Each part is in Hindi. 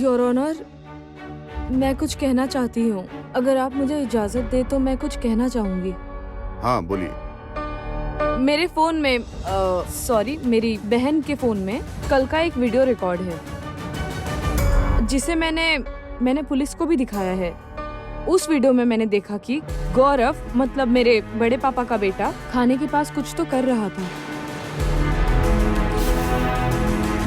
योर ऑनर, मैं कुछ कहना चाहती हूँ। अगर आप मुझे इजाजत दे तो मैं कुछ कहना चाहूंगी। हाँ बोलिए। मेरे फोन में सॉरी, मेरी बहन के फोन में कल का एक वीडियो रिकॉर्ड है जिसे मैंने पुलिस को भी दिखाया है। उस वीडियो में मैंने देखा कि गौरव, मतलब मेरे बड़े पापा का बेटा, खाने के पास कुछ तो कर रहा था।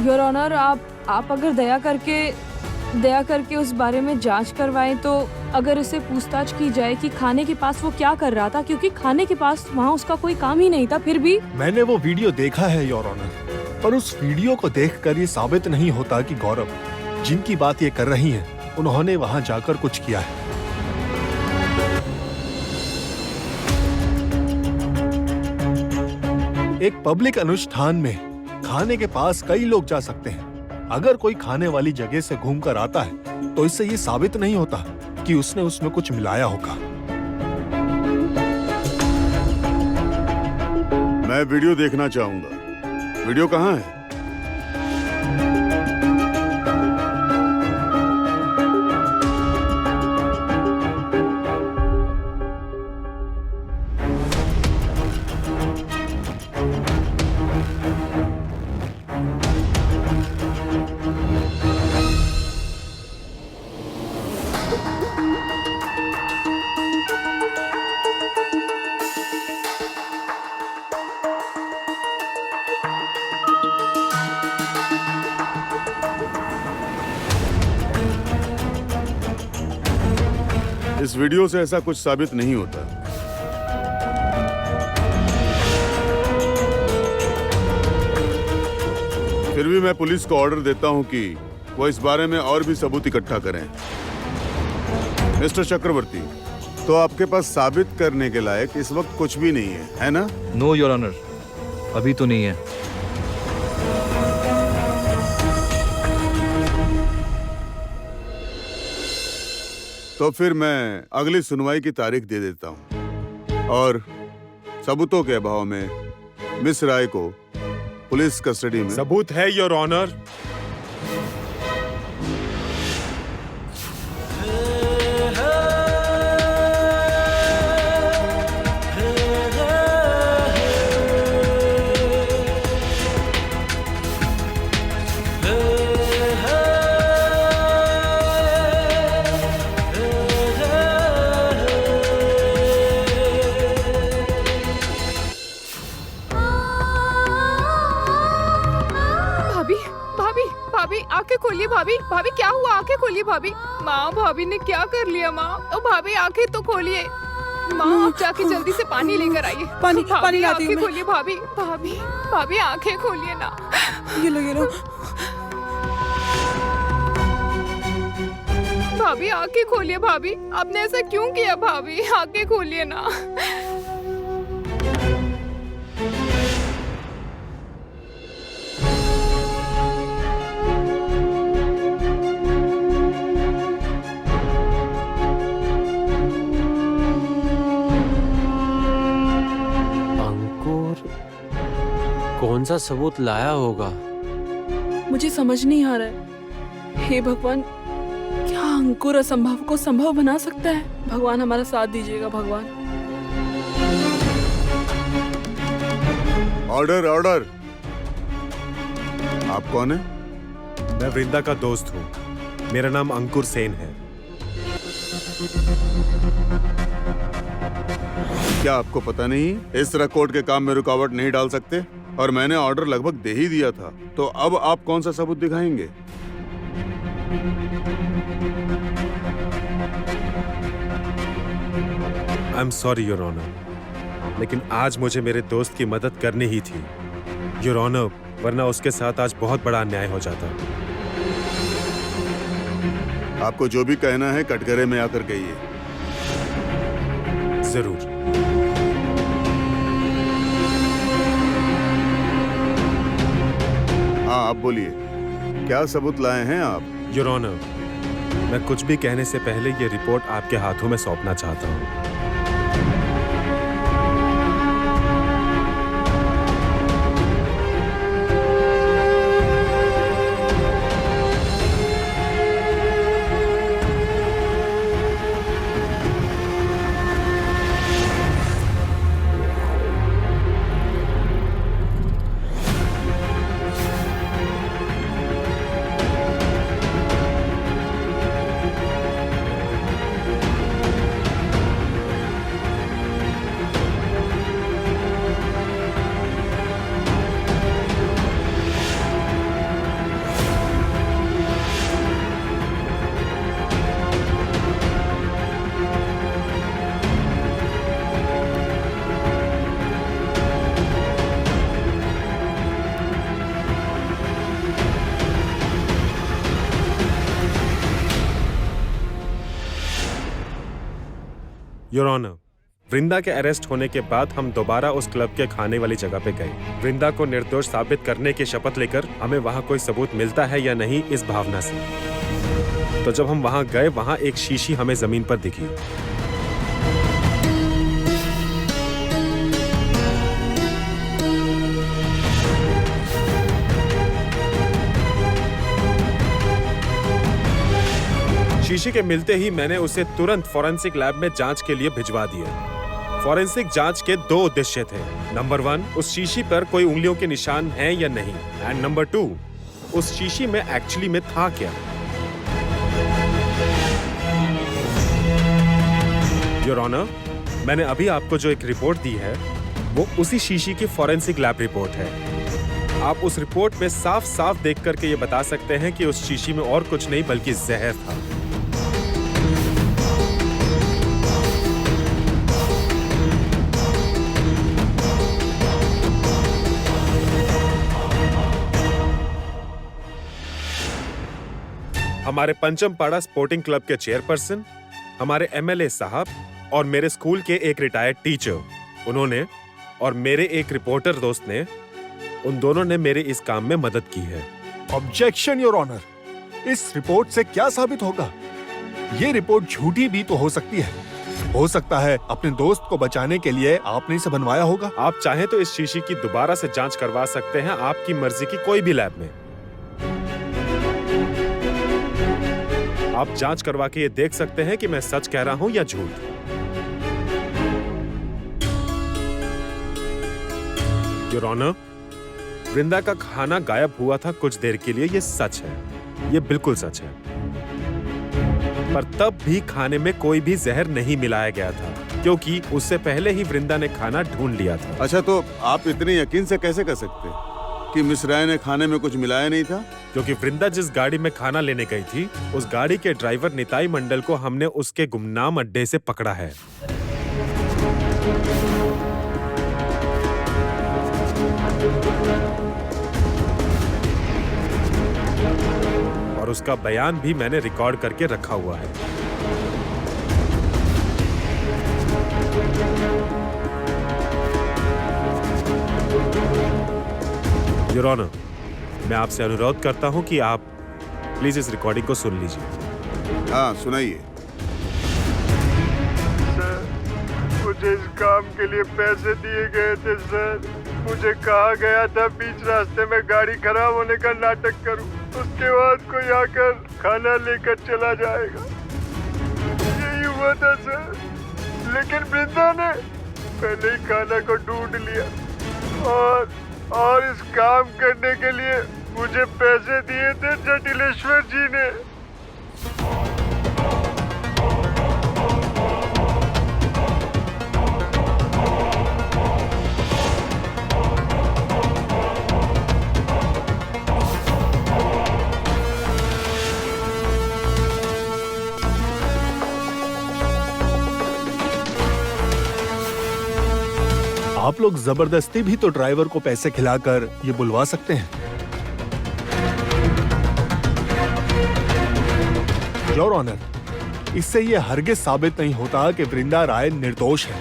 योर ऑनर, आप अगर दया करके उस बारे में जांच करवाएं तो अगर उसे पूछताछ की जाए कि खाने के पास वो क्या कर रहा था, क्योंकि खाने के पास वहाँ उसका कोई काम ही नहीं था। फिर भी मैंने वो वीडियो देखा है योर ऑनर, पर उस वीडियो को देखकर ये साबित नहीं होता कि गौरव, जिनकी बात ये कर रही हैं, उन्होंने वहाँ जाकर कुछ किया है। एक पब्लिक अनुष्ठान में खाने के पास कई लोग जा सकते हैं। अगर कोई खाने वाली जगह से घूमकर आता है तो इससे ये साबित नहीं होता कि उसने उसमें कुछ मिलाया होगा। मैं वीडियो देखना चाहूंगा। वीडियो कहाँ है? इस वीडियो से ऐसा कुछ साबित नहीं होता। फिर भी मैं पुलिस को ऑर्डर देता हूं कि वो इस बारे में और भी सबूत इकट्ठा करें। मिस्टर चक्रवर्ती, तो आपके पास साबित करने के लायक इस वक्त कुछ भी नहीं है ना? नो योर ऑनर, अभी तो नहीं है। तो फिर मैं अगली सुनवाई की तारीख दे देता हूं और सबूतों के अभाव में मिस राय को पुलिस कस्टडी में। सबूत है योर ऑनर। भाभी आंखें खोलिए। भाभी भाभी क्या हुआ? आंखें खोलिए भाभी। माँ, भाभी ने क्या कर लिया माँ? ओ भाभी आंखें तो खोलिए। माँ आप जाके जल्दी से पानी लेकर आइए। पानी लाती हूँ। आंखें खोलिए भाभी। भाभी भाभी आंखें खोलिए ना। ये लो। भाभी आंखें खोलिए। भाभी आपने ऐसा क्यों किया? भाभी आंखें खोलिए ना। कौन सा सबूत लाया होगा? मुझे समझ नहीं आ रहा है। हे भगवान, क्या अंकुर असंभव को संभव बना सकता है? भगवान हमारा साथ दीजिएगा भगवान। Order order. आप कौन है? मैं वृंदा का दोस्त हूँ। मेरा नाम अंकुर सेन है। क्या आपको पता नहीं इस तरह कोर्ट के काम में रुकावट नहीं डाल सकते? और मैंने ऑर्डर लगभग दे ही दिया था, तो अब आप कौन सा सबूत दिखाएंगे? I am sorry your honour, लेकिन आज मुझे मेरे दोस्त की मदद करनी ही थी योर ऑनर, वरना उसके साथ आज बहुत बड़ा अन्याय हो जाता। आपको जो भी कहना है कटघरे में आकर कहिए। जरूर। हाँ आप बोलिए, क्या सबूत लाए हैं आप? योर ऑनर, मैं कुछ भी कहने से पहले ये रिपोर्ट आपके हाथों में सौंपना चाहता हूँ। योर ऑनर, वृंदा के अरेस्ट होने के बाद हम दोबारा उस क्लब के खाने वाली जगह पे गए। वृंदा को निर्दोष साबित करने की शपथ लेकर हमें वहाँ कोई सबूत मिलता है या नहीं, इस भावना से। तो जब हम वहाँ गए, वहाँ एक शीशी हमें जमीन पर दिखी। शीशी के मिलते ही मैंने उसे तुरंत फॉरेंसिक लैब में जांच के लिए भिजवा दिया। फॉरेंसिक जांच के 2 उद्देश्य थे। नंबर 1, उस शीशी पर कोई उंगलियों के निशान हैं या नहीं, एंड नंबर 2, उस शीशी में एक्चुअली में था क्या। योर ऑनर, मैंने अभी आपको जो एक रिपोर्ट दी है वो उसी शीशी की फॉरेंसिक लैब रिपोर्ट है। आप उस रिपोर्ट में साफ साफ देख करके ये बता सकते हैं कि उस शीशी में और कुछ नहीं बल्कि जहर था। हमारे पंचमपाड़ा स्पोर्टिंग क्लब के चेयरपर्सन, हमारे एमएलए साहब और मेरे स्कूल के एक रिटायर्ड टीचर, उन्होंने और मेरे एक रिपोर्टर दोस्त ने, उन दोनों ने मेरे इस काम में मदद की है। ऑब्जेक्शन योर ऑनर, इस रिपोर्ट से क्या साबित होगा? ये रिपोर्ट झूठी भी तो हो सकती है। हो सकता है अपने दोस्त को बचाने के लिए आपने इसे बनवाया होगा। आप चाहें तो इस शीशी की दोबारा से जांच करवा सकते हैं, आपकी मर्जी की कोई भी लैब में। आप जांच करवा के ये देख सकते हैं कि मैं सच कह रहा हूं या झूठ। योर ऑनर, वृंदा का खाना गायब हुआ था कुछ देर के लिए, ये सच है, ये बिल्कुल सच है। पर तब भी खाने में कोई भी जहर नहीं मिलाया गया था, क्योंकि उससे पहले ही वृंदा ने खाना ढूंढ लिया था। अच्छा, तो आप इतने यकीन से कैसे कह सकते कि मिस राय ने खाने में कुछ मिलाया नहीं था? क्योंकि वृंदा जिस गाड़ी में खाना लेने गई थी, उस गाड़ी के ड्राइवर निताई मंडल को हमने उसके गुमनाम अड्डे से पकड़ा है। और उसका बयान भी मैंने रिकॉर्ड करके रखा हुआ है। योर ऑनर, मैं आपसे अनुरोध करता हूं कि आप प्लीज इस रिकॉर्डिंग को सुन लीजिए। हाँ, सुनाइए। सर, मुझे इस काम के लिए पैसे दिए गए थे सर। मुझे कहा गया था बीच रास्ते में गाड़ी खराब होने का नाटक करूं, उसके बाद कोई आकर खाना लेकर चला जाएगा। यही हुआ था सर, लेकिन वृंदा ने पहले ही खाना को ढूंढ लिया और इस काम करने के लिए मुझे पैसे दिए थे जटिलेश्वर जी ने। आप लोग जबरदस्ती भी तो ड्राइवर को पैसे खिलाकर ये बुलवा सकते हैं। योर ऑनर, इससे ये हरगिज साबित नहीं होता कि वृंदा राय निर्दोष है।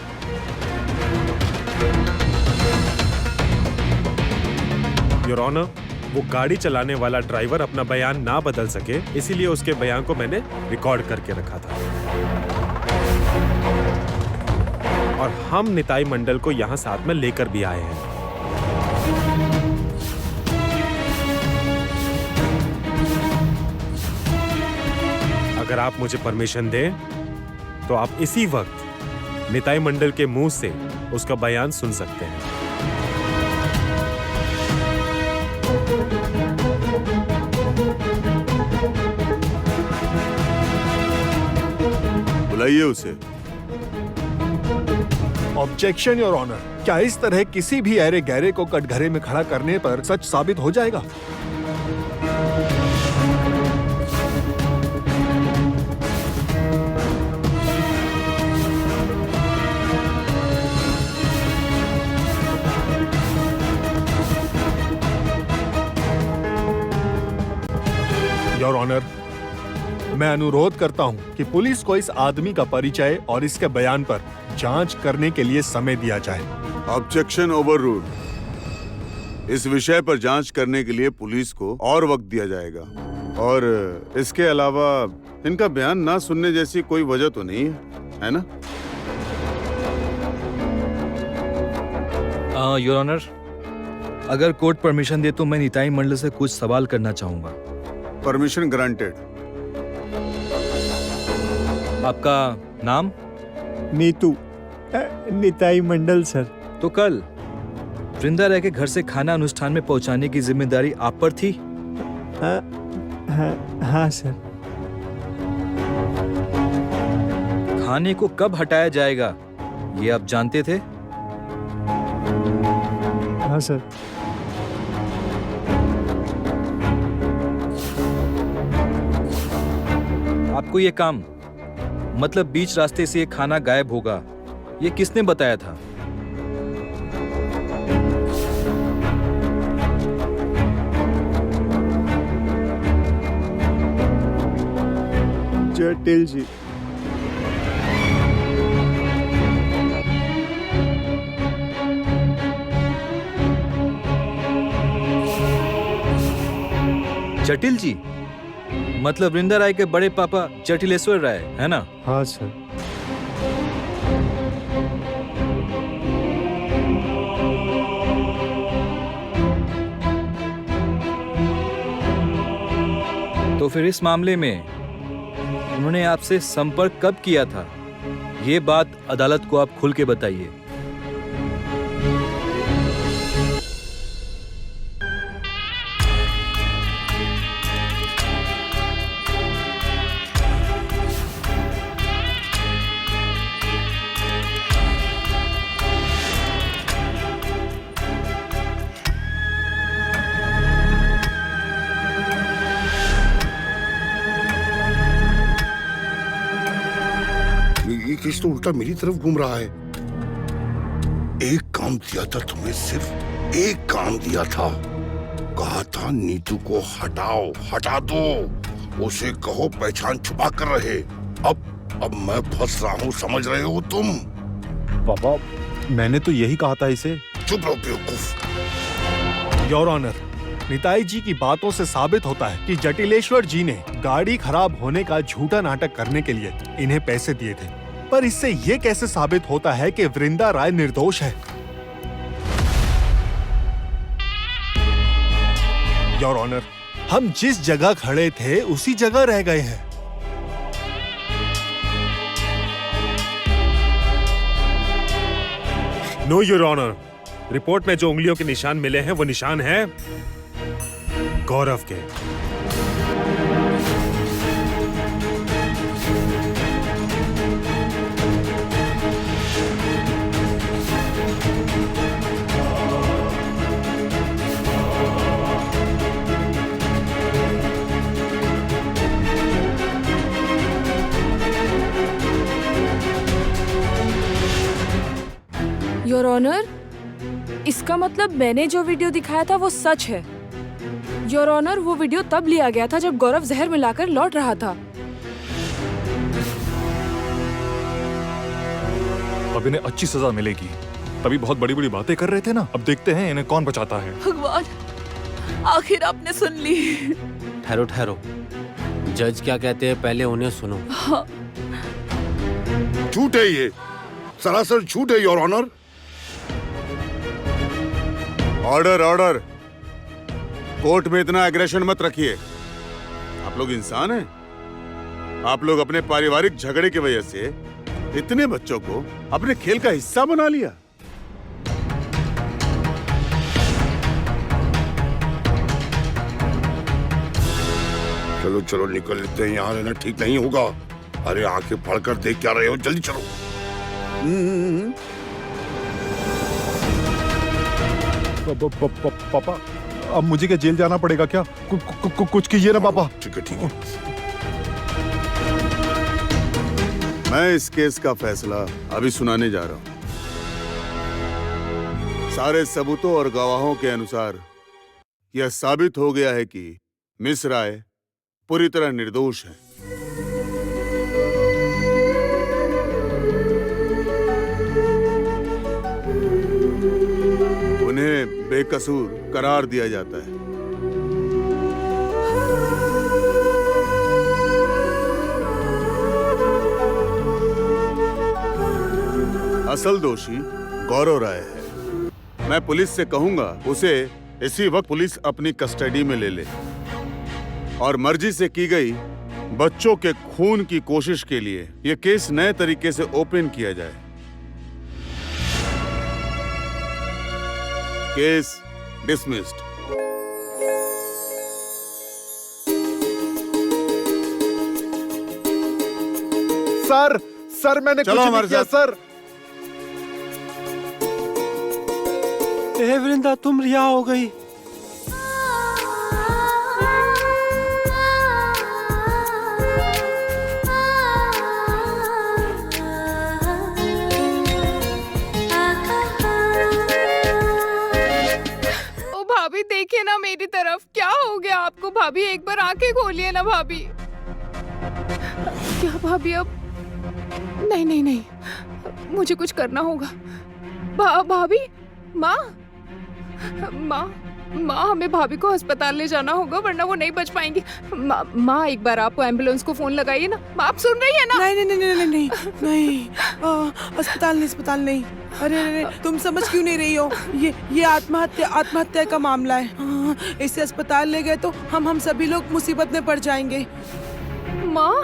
योर ऑनर, वो गाड़ी चलाने वाला ड्राइवर अपना बयान ना बदल सके, इसीलिए उसके बयान को मैंने रिकॉर्ड करके रखा था। और हम निताई मंडल को यहां साथ में लेकर भी आए हैं। अगर आप मुझे परमिशन दें तो आप इसी वक्त निताई मंडल के मुंह से उसका बयान सुन सकते हैं। बुलाइए उसे। ऑब्जेक्शन योर ऑनर, क्या इस तरह किसी भी ऐरे गहरे को कटघरे में खड़ा करने पर सच साबित हो जाएगा? योर ऑनर, मैं अनुरोध करता हूँ कि पुलिस को इस आदमी का परिचय और इसके बयान पर जांच करने के लिए समय दिया जाए। Objection overruled. इस विषय पर जांच करने के लिए पुलिस को और वक्त दिया जाएगा, और इसके अलावा इनका बयान ना सुनने जैसी कोई वजह तो नहीं है ना? योर ऑनर, अगर कोर्ट परमिशन दे तो मैं निताई मंडल से कुछ सवाल करना चाहूंगा। Permission granted. आपका नाम? नीतू निताई मंडल सर। तो कल वृंदा राय के घर से खाना अनुष्ठान में पहुंचाने की जिम्मेदारी आप पर थी? हाँ सर। खाने को कब हटाया जाएगा ये आप जानते थे? हाँ सर। आपको ये काम, मतलब बीच रास्ते से ये खाना गायब होगा, ये किसने बताया था? जटिल जी। जटिल जी? मतलब वृंदा राय के बड़े पापा जटिलेश्वर राय, है ना? हाँ सर। तो फिर इस मामले में उन्होंने आपसे संपर्क कब किया था, ये बात अदालत को आप खुल के बताइए। ये केस तो उल्टा मेरी तरफ घूम रहा है। एक काम दिया था तुम्हें, सिर्फ एक काम दिया था। कहा था नीतू को हटाओ, हटा दो, उसे कहो पहचान छुपा कर रहे। अब मैं फंस रहा हूँ, समझ रहे हो तुम? पापा, मैंने तो यही कहा था इसे। चुप रहो बेवकूफ। योर ऑनर, निताई जी की बातों से साबित होता है कि जटिलेश्वर जी ने गाड़ी खराब होने का झूठा नाटक करने के लिए इन्हें पैसे दिए थे। पर इससे ये कैसे साबित होता है कि वृंदा राय निर्दोष है? योर ऑनर, हम जिस जगह खड़े थे उसी जगह रह गए हैं। नो योर ऑनर, रिपोर्ट में जो उंगलियों के निशान मिले हैं वो निशान हैं गौरव के। योर ऑनर, इसका मतलब मैंने जो वीडियो दिखाया था वो सच है। योर ऑनर, वो वीडियो तब लिया गया था जब गौरव जहर मिलाकर लौट रहा था। अब इन्हें अच्छी सजा मिलेगी। तभी बहुत बड़ी बड़ी बातें कर रहे थे ना, अब देखते हैं इन्हें कौन बचाता है। भगवान, आखिर आपने सुन ली। ठहरो ठहरो, जज क्या कहते हैं पहले उन्हें सुनो। हाँ। झूठ है ये, सरासर झूठ है your honour. Order, order. Court में इतना एग्रेशन मत रखिए। आप लोग इंसान हैं। आप लोग अपने पारिवारिक झगड़े की वजह से इतने बच्चों को अपने खेल का हिस्सा बना लिया। चलो चलो निकल लेते हैं, यहाँ रहना ठीक नहीं होगा। अरे आंखें फाड़कर देख क्या रहे हो, जल्दी चलो। पापा, अब मुझे क्या जेल जाना पड़ेगा क्या? कुछ कीजिए ना पापा। ठीक है ठीक है। मैं इस केस का फैसला अभी सुनाने जा रहा हूं। सारे सबूतों और गवाहों के अनुसार यह साबित हो गया है कि मिस राय पूरी तरह निर्दोष है। बेकसूर करार दिया जाता है। असल दोषी गौरव राय है। मैं पुलिस से कहूंगा उसे इसी वक्त पुलिस अपनी कस्टडी में ले ले और मर्जी से की गई बच्चों के खून की कोशिश के लिए यह केस नए तरीके से ओपन किया जाए। Case dismissed. सर मैंने चलो कुछ नहीं हमारे किया साथ। सर। ए वृंदा, तुम रिहा हो गई। ओ भाभी देखिए ना मेरी तरफ, क्या हो गया आपको? भाभी एक बार आंखें खोलिए ना भाभी। क्या भाभी अब? नहीं नहीं नहीं, मुझे कुछ करना होगा। भाभी, माँ हमें भाभी को अस्पताल ले जाना होगा वरना वो नहीं बच पाएंगी। माँ एक बार आप एम्बुलेंस को फोन लगाइए ना। माँ आप सुन रही है ना? नहीं नहीं नहीं नहीं नहीं नहीं, अस्पताल नहीं। अरे तुम समझ क्यों नहीं रही हो? ये आत्महत्या का मामला है। इसे अस्पताल ले गए तो हम सभी लोग मुसीबत में पड़ जाएंगे। माँ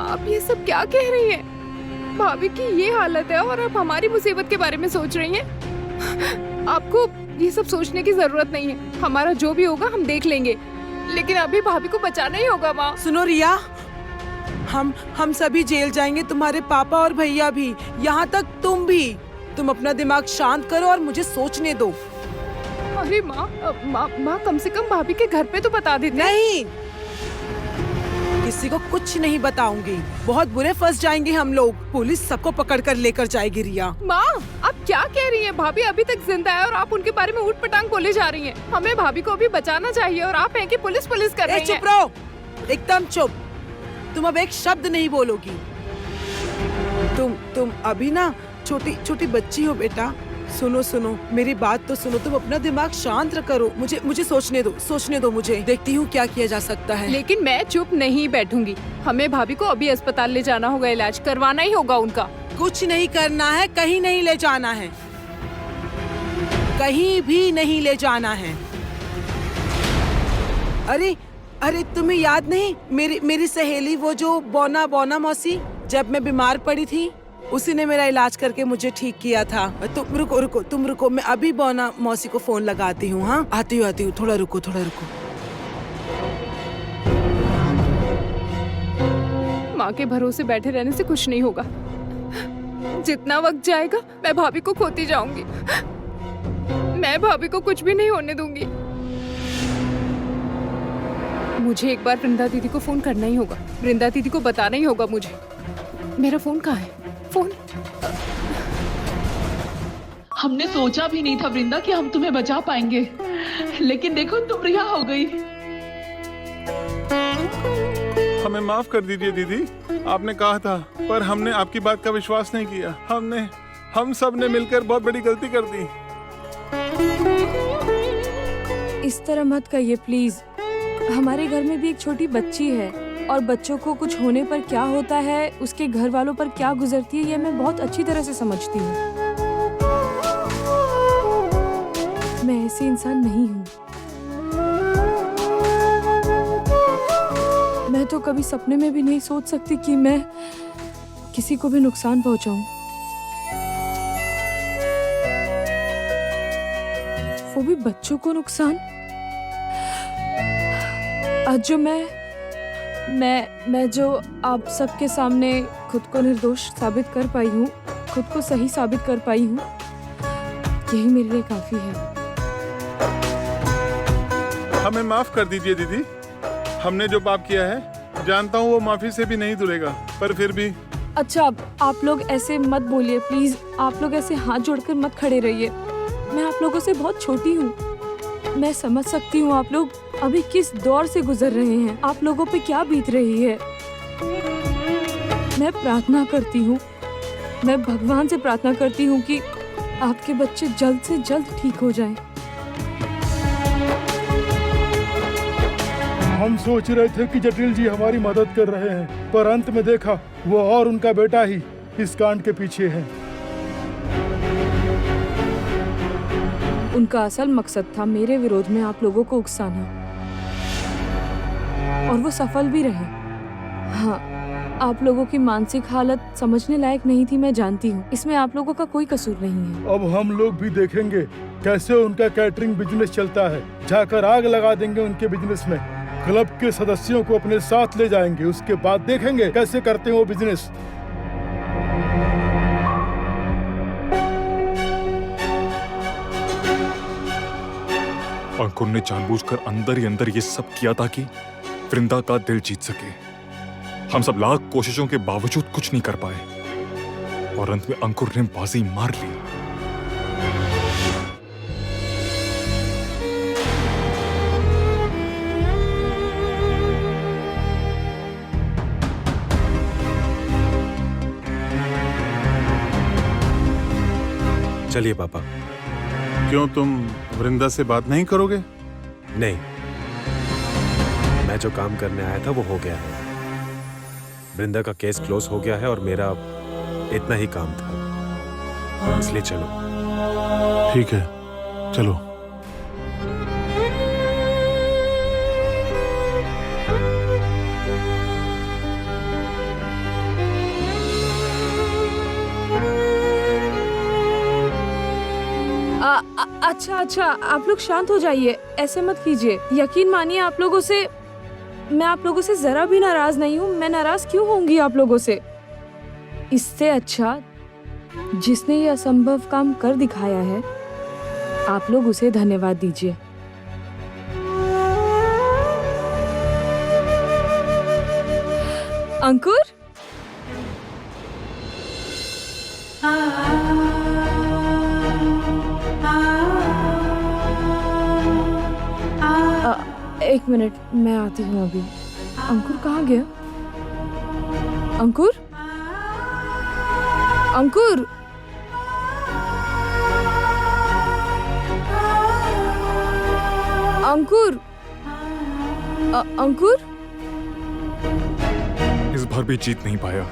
आप ये सब क्या कह रही हैं? भाभी की ये हालत है और आप हमारी मुसीबत के बारे में सोच रही हैं? आपको ये सब सोचने की जरूरत नहीं है। हमारा जो भी होगा हम देख लेंगे, लेकिन अभी भाभी को बचाना ही होगा। माँ सुनो रिया, हम सभी जेल जाएंगे, तुम्हारे पापा और भैया भी, यहाँ तक तुम भी। तुम अपना दिमाग शांत करो और मुझे सोचने दो। अरे माँ कम से कम भाभी के घर पे तो बता देते। नहीं, किसी को कुछ नहीं बताऊंगी। बहुत बुरे फंस जाएंगे हम लोग। पुलिस सबको पकड़ कर लेकर जाएगी। रिया माँ आप क्या कह रही हैं? भाभी अभी तक जिंदा है और आप उनके बारे में ऊट पटांग बोले जा रही हैं। हमें भाभी को अभी बचाना चाहिए और आप हैं कि पुलिस कर रही हैं। चुप रहो, एकदम चुप। तुम अब एक शब्द नहीं बोलोगी। तुम अभी ना छोटी बच्ची हो बेटा। सुनो मेरी बात तो सुनो। तुम अपना दिमाग शांत करो। मुझे सोचने दो मुझे। देखती हूँ क्या किया जा सकता है। लेकिन मैं चुप नहीं बैठूंगी। हमें भाभी को अभी अस्पताल ले जाना होगा, इलाज करवाना ही होगा उनका। कुछ नहीं करना है, कहीं नहीं ले जाना है, कहीं भी नहीं ले जाना है। अरे तुम्हें याद नहीं मेरी सहेली वो जो बोना मौसी, जब मैं बीमार पड़ी थी उसी ने मेरा इलाज करके मुझे ठीक किया था। तुम रुको, मैं अभी बोना मौसी को फोन लगाती हूँ। हाँ आती हूँ, थोड़ा रुको। माँ के भरोसे बैठे रहने से कुछ नहीं होगा। जितना वक्त जाएगा मैं भाभी को खोती जाऊंगी। मैं भाभी को कुछ भी नहीं होने दूंगी। मुझे एक बार वृंदा दीदी को फोन करना ही होगा। वृंदा दीदी को बताना ही होगा मुझे। मेरा फोन कहाँ है? फोन। हमने सोचा भी नहीं था वृंदा कि हम तुम्हें बचा पाएंगे, लेकिन देखो तुम रिहा हो गई। हमें माफ कर दीजिए दीदी, आपने कहा था पर हमने आपकी बात का विश्वास नहीं किया। हम सब ने मिलकर बहुत बड़ी गलती कर दी। इस तरह मत कहिए प्लीज। हमारे घर में भी एक छोटी बच्ची है और बच्चों को कुछ होने पर क्या होता है, उसके घर वालों पर क्या गुजरती है, ये मैं बहुत अच्छी तरह से समझती हूँ। मैं ऐसी इंसान नहीं हूँ। मैं तो कभी सपने में भी नहीं सोच सकती कि मैं किसी को भी नुकसान पहुंचाऊं, वो भी बच्चों को नुकसान। आज जो मैं जो आप सबके सामने खुद को निर्दोष साबित कर पाई हूँ, खुद को सही साबित कर पाई हूँ, यही मेरे लिए काफी है। हमें माफ कर दीजिए दीदी, हमने जो पाप किया है जानता हूँ वो माफी से भी नहीं धुलेगा, पर फिर भी। अच्छा आप लोग ऐसे मत बोलिए प्लीज। आप लोग ऐसे हाथ जोड़कर मत खड़े रहिए। मैं आप लोगों से बहुत छोटी हूँ। मैं समझ सकती हूँ आप लोग अभी किस दौर से गुजर रहे हैं, आप लोगों पे क्या बीत रही है। मैं प्रार्थना करती हूँ, मैं भगवान से प्रार्थना करती हूँ कि आपके बच्चे जल्द से जल्द ठीक हो जाएं। हम सोच रहे थे कि जटिल जी हमारी मदद कर रहे हैं, पर अंत में देखा वो और उनका बेटा ही इस कांड के पीछे है। उनका असल मकसद था मेरे विरोध में आप लोगों को उकसाना, और वो सफल भी रहे। हाँ, आप लोगों की मानसिक हालत समझने लायक नहीं थी, मैं जानती हूँ। इसमें आप लोगों का कोई कसूर नहीं है। अब हम लोग भी देखेंगे कैसे उनका कैटरिंग बिजनेस चलता है। जाकर आग लगा देंगे उनके बिजनेस में। क्लब के सदस्यों को अपने साथ ले जाएंगे, उसके बाद देखेंगे कैसे करते हैं वो बिजनेस। अंकुर ने जानबूझकर अंदर ही अंदर ये सब किया था कि वृंदा का दिल जीत सके। हम सब लाख कोशिशों के बावजूद कुछ नहीं कर पाए, और अंत में अंकुर ने बाजी मार ली। चलिए पापा। क्यों, तुम वृंदा से बात नहीं करोगे? नहीं, मैं जो काम करने आया था वो हो गया है। वृंदा का केस क्लोज हो गया है और मेरा इतना ही काम था, इसलिए चलो। ठीक है, चलो। अच्छा, आप लोग शांत हो जाइए, ऐसे मत कीजिए। यकीन मानिए, मैं आप लोगों से जरा भी नाराज नहीं हूँ। मैं नाराज क्यों होंगी आप लोगों से? इससे अच्छा जिसने ये असंभव काम कर दिखाया है, आप लोग उसे धन्यवाद दीजिए। अंकुर, एक मिनट, मैं आती हूँ अभी। अंकुर कहाँ गया? अंकुर, अंकुर, अंकुर, अंकुर। इस बार भी जीत नहीं पाया।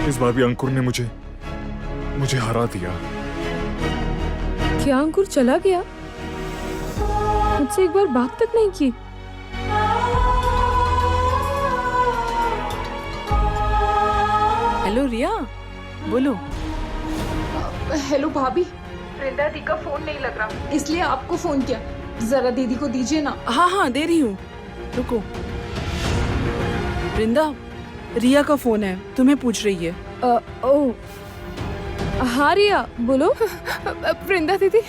इस बार भी अंकुर ने मुझे हरा दिया। क्या अंकुर चला गया? मुझसे एक बार बात तक नहीं की। हेलो रिया, बोलो। हेलो भाभी, वृंदा दी का फोन नहीं लग रहा, इसलिए आपको फोन किया। जरा दीदी को दीजिए ना। हाँ, दे रही हूँ, रुको। वृंदा, रिया का फोन है, तुम्हें पूछ रही है। ओ, हाँ रिया, बोलो। वृंदा दीदी,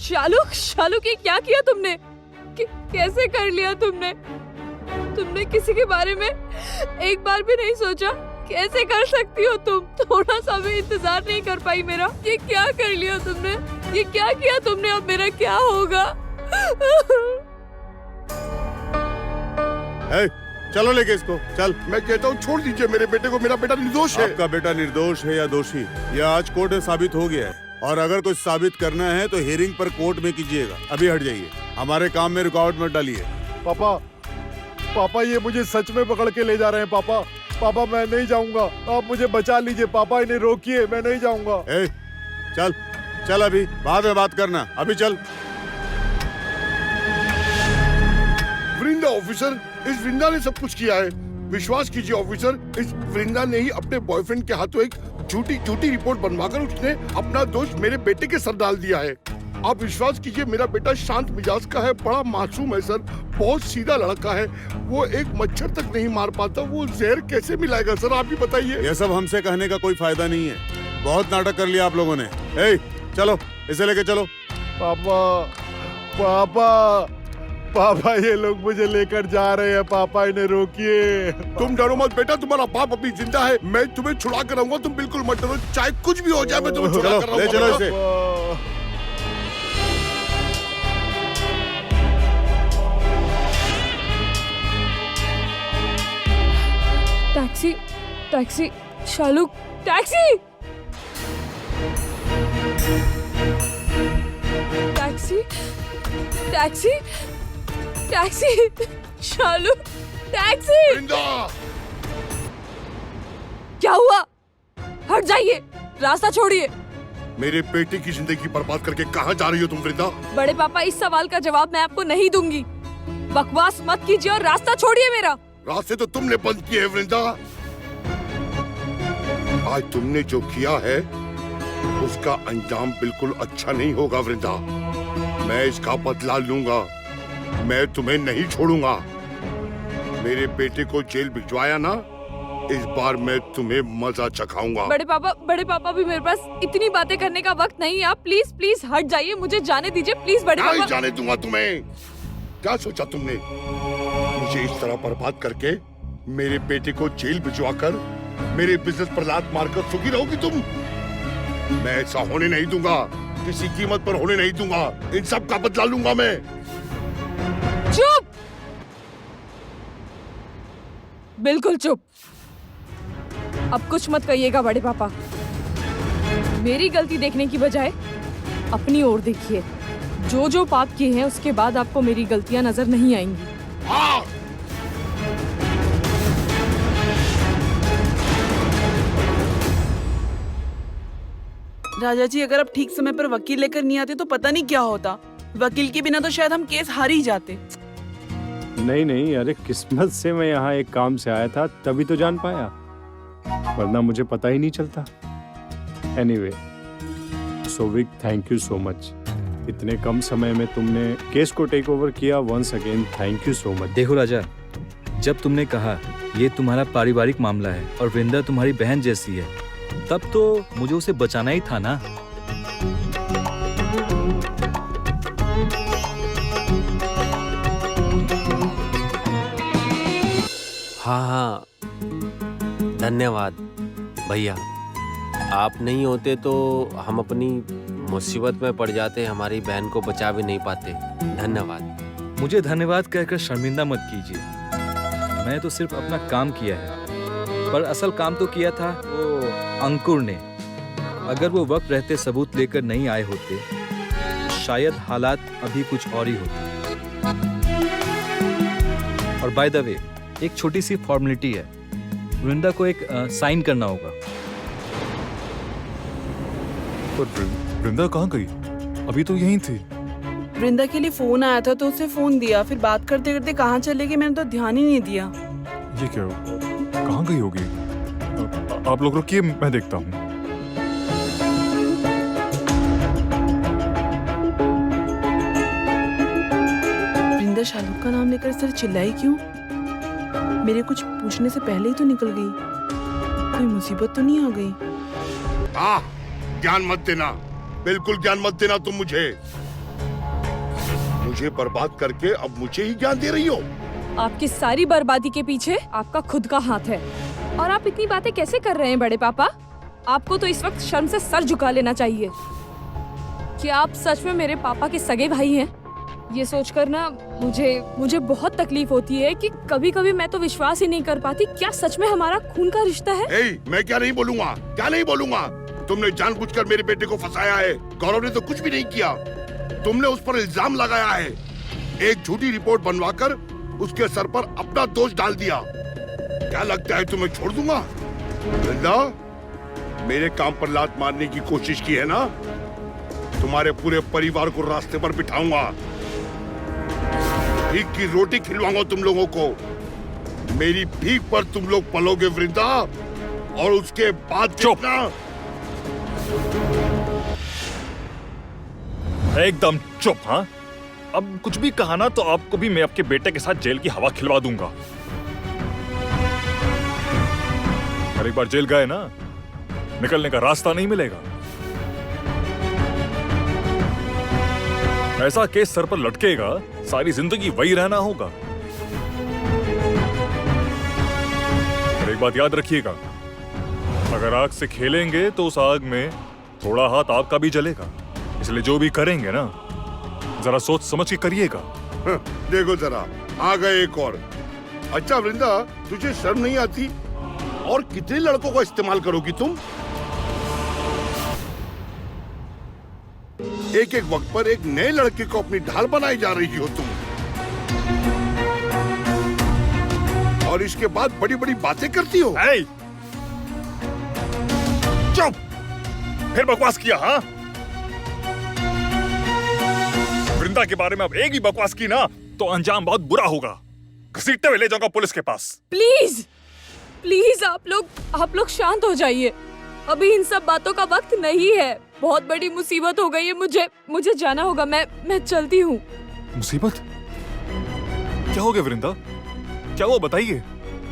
शालुक, शालुक, ये क्या किया तुमने? कैसे कर लिया तुमने? तुमने किसी के बारे में एक बार भी नहीं सोचा? कैसे कर सकती हो तुम? थोड़ा सा भी इंतजार नहीं कर पाई मेरा? ये क्या कर लिया तुमने? ये क्या किया तुमने? अब मेरा क्या होगा? चलो लेके इसको, चल। मैं कहता हूँ छोड़ दीजिए मेरे बेटे को, मेरा बेटा निर्दोष है। आपका बेटा निर्दोष है या दोषी, यह आज कोर्ट में साबित हो गया है। और अगर कुछ साबित करना है तो हियरिंग पर कोर्ट में कीजिएगा। अभी हट जाइए, हमारे काम में रुकावट मत डालिए। पापा, ये मुझे सच में पकड़ के ले जा रहे हैं। पापा, मैं नहीं जाऊंगा, आप मुझे बचा लीजिए। पापा, इन्हें रोकिए, मैं नहीं जाऊंगा। चल, अभी बाद में बात करना, अभी चल। वृंदा ऑफिसर, इस वृंदा ने सब कुछ किया है। विश्वास कीजिए ऑफिसर, इस वृंदा ने ही अपने बॉयफ्रेंड के हाथों एक झूठी रिपोर्ट बनवाकर उसने अपना दोष मेरे बेटे के सर डाल दिया है। आप विश्वास कीजिए, मेरा बेटा शांत मिजाज का है, बड़ा मासूम है सर, बहुत सीधा लड़का है। वो एक मच्छर तक नहीं मार पाता, वो जहर कैसे मिलाएगा सर, आप ही बताइए। ये सब हमसे कहने का कोई फायदा नहीं है, बहुत नाटक कर लिया आप लोगों ने। चलो, इसे लेके चलो। पापा, ये लोग मुझे लेकर जा रहे हैं। पापा, इन्हें रोकिए। तुम डरो मत बेटा, तुम्हारा बाप अभी जिंदा है। मैं तुम्हें छुड़ा कर आऊंगा, तुम बिल्कुल मत डरो। चाहे कुछ भी हो जाए, मैं तुम्हें छुड़ा कर आऊंगा। चलो इसे। टैक्सी टैक्सी शालू टैक्सी टैक्सी टैक्सी टैक्सी शालू टैक्सी। क्या हुआ? हट जाइए, रास्ता छोड़िए। मेरे बेटे की जिंदगी बर्बाद करके कहाँ जा रही हो तुम वृंदा? बड़े पापा, इस सवाल का जवाब मैं आपको नहीं दूंगी। बकवास मत कीजिए और रास्ता छोड़िए मेरा। रास्ते तो तुमने बंद किए हैं वृंदा। आज तुमने जो किया है उसका अंजाम बिल्कुल अच्छा नहीं होगा वृंदा। मैं इसका बदला लूंगा। मैं तुम्हें नहीं छोड़ूंगा। मेरे बेटे को जेल भिजवाया ना, इस बार मैं तुम्हें मजा चखाऊंगा। बड़े पापा भी मेरे पास इतनी बातें करने का वक्त नहीं है। आप प्लीज प्लीज हट जाइए, मुझे जाने दीजिए प्लीज। बड़े पापा नहीं जाने दूंगा तुम्हें। क्या सोचा तुमने? मुझे इस तरह बर्बाद करके मेरे बेटे को जेल भिजवाकर मेरे बिजनेस पर लात मारकर सुखी रहोगी तुम? मैं ऐसा होने नहीं दूंगा, किसी कीमत पर होने नहीं दूंगा। इन सब का बदला लूंगा मैं। चुप, बिल्कुल चुप। अब कुछ मत कहिएगा बड़े पापा। मेरी गलती देखने की बजाय अपनी ओर देखिए। जो जो पाप किए हैं उसके बाद आपको मेरी गलतियां नजर नहीं आएंगी। राजा जी, अगर आप ठीक समय पर वकील लेकर नहीं आते तो पता नहीं क्या होता। वकील के बिना तो शायद हम केस हार ही जाते। नहीं, अरे किस्मत से मैं यहाँ एक काम से आया था, तभी तो जान पाया, वरना मुझे पता ही नहीं चलता। Anyway, Sovik, thank you so much. इतने कम समय में तुमने केस को टेक ओवर किया। Once again thank you so much. देखो राजा, जब तुमने कहा ये तुम्हारा पारिवारिक मामला है और वृंदा तुम्हारी बहन जैसी है, तब तो मुझे उसे बचाना ही था ना। हाँ, धन्यवाद भैया। आप नहीं होते तो हम अपनी मुसीबत में पड़ जाते, हमारी बहन को बचा भी नहीं पाते। धन्यवाद। मुझे धन्यवाद कहकर शर्मिंदा मत कीजिए। मैं तो सिर्फ अपना काम किया है, पर असल काम तो किया था वो अंकुर ने। अगर वो वक्त रहते सबूत लेकर नहीं आए होते, शायद हालात अभी कुछ और ही होते। और बाय द वे, एक छोटी सी फॉर्मेलिटी है, वृंदा को एक साइन करना होगा। पर वृंदा कहाँ गई? अभी तो यहीं थी। वृंदा के लिए फोन आया था तो उसे फोन दिया, फिर बात करते करते कहाँ चले गए मैंने तो ध्यान ही नहीं दिया। ये क्या, कहाँ गई होगी? आप लोग रुकिए, मैं देखता हूँ। वृंदा शालू का नाम लेकर इस तरह चिल्लाई क्यों? मेरे कुछ पूछने से पहले ही तो निकल गई। कोई मुसीबत तो नहीं आ गई? ज्ञान मत देना, बिल्कुल ज्ञान मत देना तुम मुझे बर्बाद करके अब मुझे ही ज्ञान दे रही हो। आपकी सारी बर्बादी के पीछे आपका खुद का हाथ है। और आप इतनी बातें कैसे कर रहे हैं बड़े पापा? आपको तो इस वक्त शर्म से सर झुका लेना चाहिए। क्या आप सच में मेरे पापा के सगे भाई हैं? ये सोचकर ना मुझे बहुत तकलीफ होती है कि कभी कभी मैं तो विश्वास ही नहीं कर पाती, क्या सच में हमारा खून का रिश्ता है? मैं क्या नहीं बोलूंगा? तुमने जानबूझकर मेरे बेटे को फंसाया है। गौरव ने तो कुछ भी नहीं किया। तुमने उस पर इल्जाम लगाया है, एक झूठी रिपोर्ट बनवाकर उसके सर पर अपना दोष डाल दिया। क्या लगता है तुम्हें छोड़ दूंगा? वृंदा, मेरे काम पर लात मारने की कोशिश की है ना, तुम्हारे पूरे परिवार को रास्ते पर बिठाऊंगा। भीख की रोटी खिलवाऊंगा तुम लोगों को। मेरी भीख पर तुम लोग पलोगे वृंदा, और उसके बाद देखना। एकदम चुप। हाँ, अब कुछ भी कहा ना तो आपको भी मैं आपके बेटे के साथ जेल की हवा खिलवा दूंगा। और एक बार जेल गए ना, निकलने का रास्ता नहीं मिलेगा। ऐसा केस सर पर लटकेगा, सारी जिंदगी वही रहना होगा। और एक बात याद रखिएगा, अगर आग से खेलेंगे तो उस आग में थोड़ा हाथ आपका भी जलेगा। इसलिए जो भी करेंगे ना, जरा सोच समझ के करिएगा। देखो जरा, आ गए एक और। अच्छा वृंदा, तुझे शर्म नहीं आती? और कितने लड़कों को इस्तेमाल करोगी तुम? एक एक वक्त पर एक नए लड़के को अपनी ढाल बनाई जा रही हो तुम, और इसके बाद बड़ी बड़ी बातें करती हो। चुप! फिर बकवास किया? हाँ, वृंदा के बारे में अब एक ही बकवास की ना तो अंजाम बहुत बुरा होगा। घसीटते हुए ले जाऊंगा पुलिस के पास। प्लीज प्लीज आप लोग शांत हो जाइए। अभी इन सब बातों का वक्त नहीं है। बहुत बड़ी मुसीबत हो गई है। मुझे जाना होगा। मैं चलती हूँ। मुसीबत? क्या हो गया वृंदा? क्या हुआ बताइए।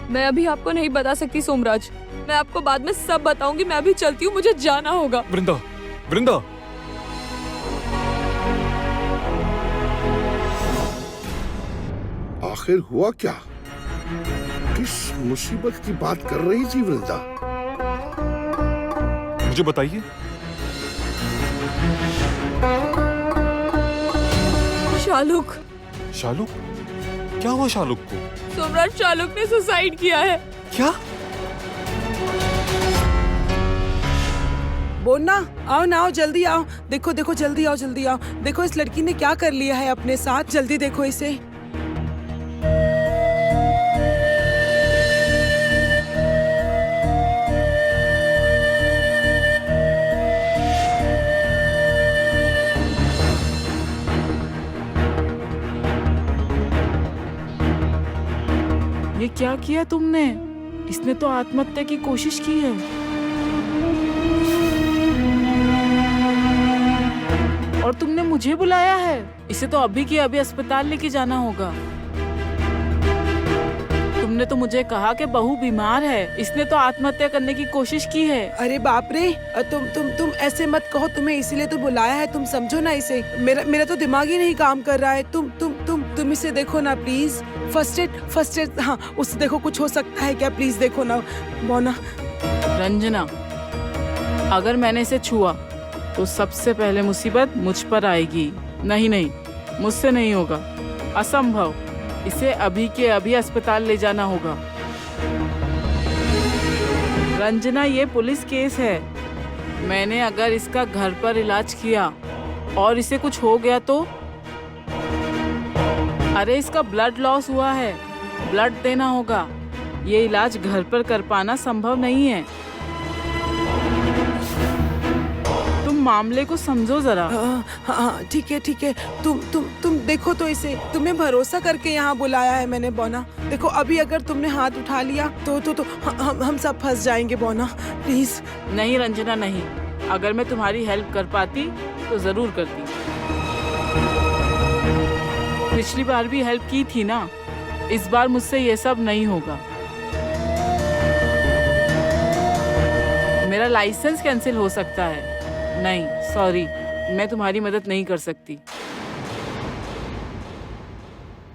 मैं अभी आपको नहीं बता सकती सोमराज। मैं आपको बाद में सब बताऊंगी। मैं अभी चलती हूँ, मुझे जाना होगा। वृंदा, वृंदा, आखिर हुआ क्या? किस मुसीबत की बात कर रही थी वृंदा? मुझे बताइए। शालुक। शालुक? क्या हुआ शालुक को? सोमराज, शालुक ने सुसाइड किया है। क्या? बोलना, आओ ना, आओ जल्दी आओ। देखो देखो, जल्दी आओ, जल्दी आओ। देखो इस लड़की ने क्या कर लिया है अपने साथ। जल्दी देखो इसे। ये क्या किया तुमने? इसने तो आत्महत्या की कोशिश की है। और तुमने मुझे बुलाया है। इसे तो अभी के अभी अस्पताल लेके जाना होगा। तुमने तो मुझे कहा कि बहू बीमार है। इसने तो आत्महत्या करने की कोशिश की है। अरे बाप रे, तुम ऐसे मत कहो। तुम्हें इसीलिए तो बुलाया है। तुम समझो ना इसे। मेरा तो दिमाग ही नहीं काम कर रहा है। तुम इसे देखो ना प्लीज। फर्स्ट एड, हाँ उससे देखो कुछ हो सकता है क्या? प्लीज देखो ना मोना। रंजना, अगर मैंने इसे छुआ तो सबसे पहले मुसीबत मुझ पर आएगी। नहीं, मुझसे नहीं होगा, असंभव। इसे अभी के अभी अस्पताल ले जाना होगा। रंजना, ये पुलिस केस है। मैंने अगर इसका घर पर इलाज किया और इसे कुछ हो गया तो? अरे इसका ब्लड लॉस हुआ है, ब्लड देना होगा। ये इलाज घर पर कर पाना संभव नहीं है। तुम मामले को समझो जरा। हाँ ठीक है। तुम देखो तो इसे। तुम्हें भरोसा करके यहाँ बुलाया है मैंने बोना। देखो अभी अगर तुमने हाथ उठा लिया तो हम सब फंस जाएंगे बोना। प्लीज। नहीं रंजना, नहीं। अगर मैं तुम्हारी हेल्प कर पाती तो जरूर करती। पिछली बार भी हेल्प की थी ना। इस बार मुझसे ये सब नहीं होगा। मेरा लाइसेंस कैंसिल हो सकता है। नहीं, सॉरी, मैं तुम्हारी मदद नहीं कर सकती।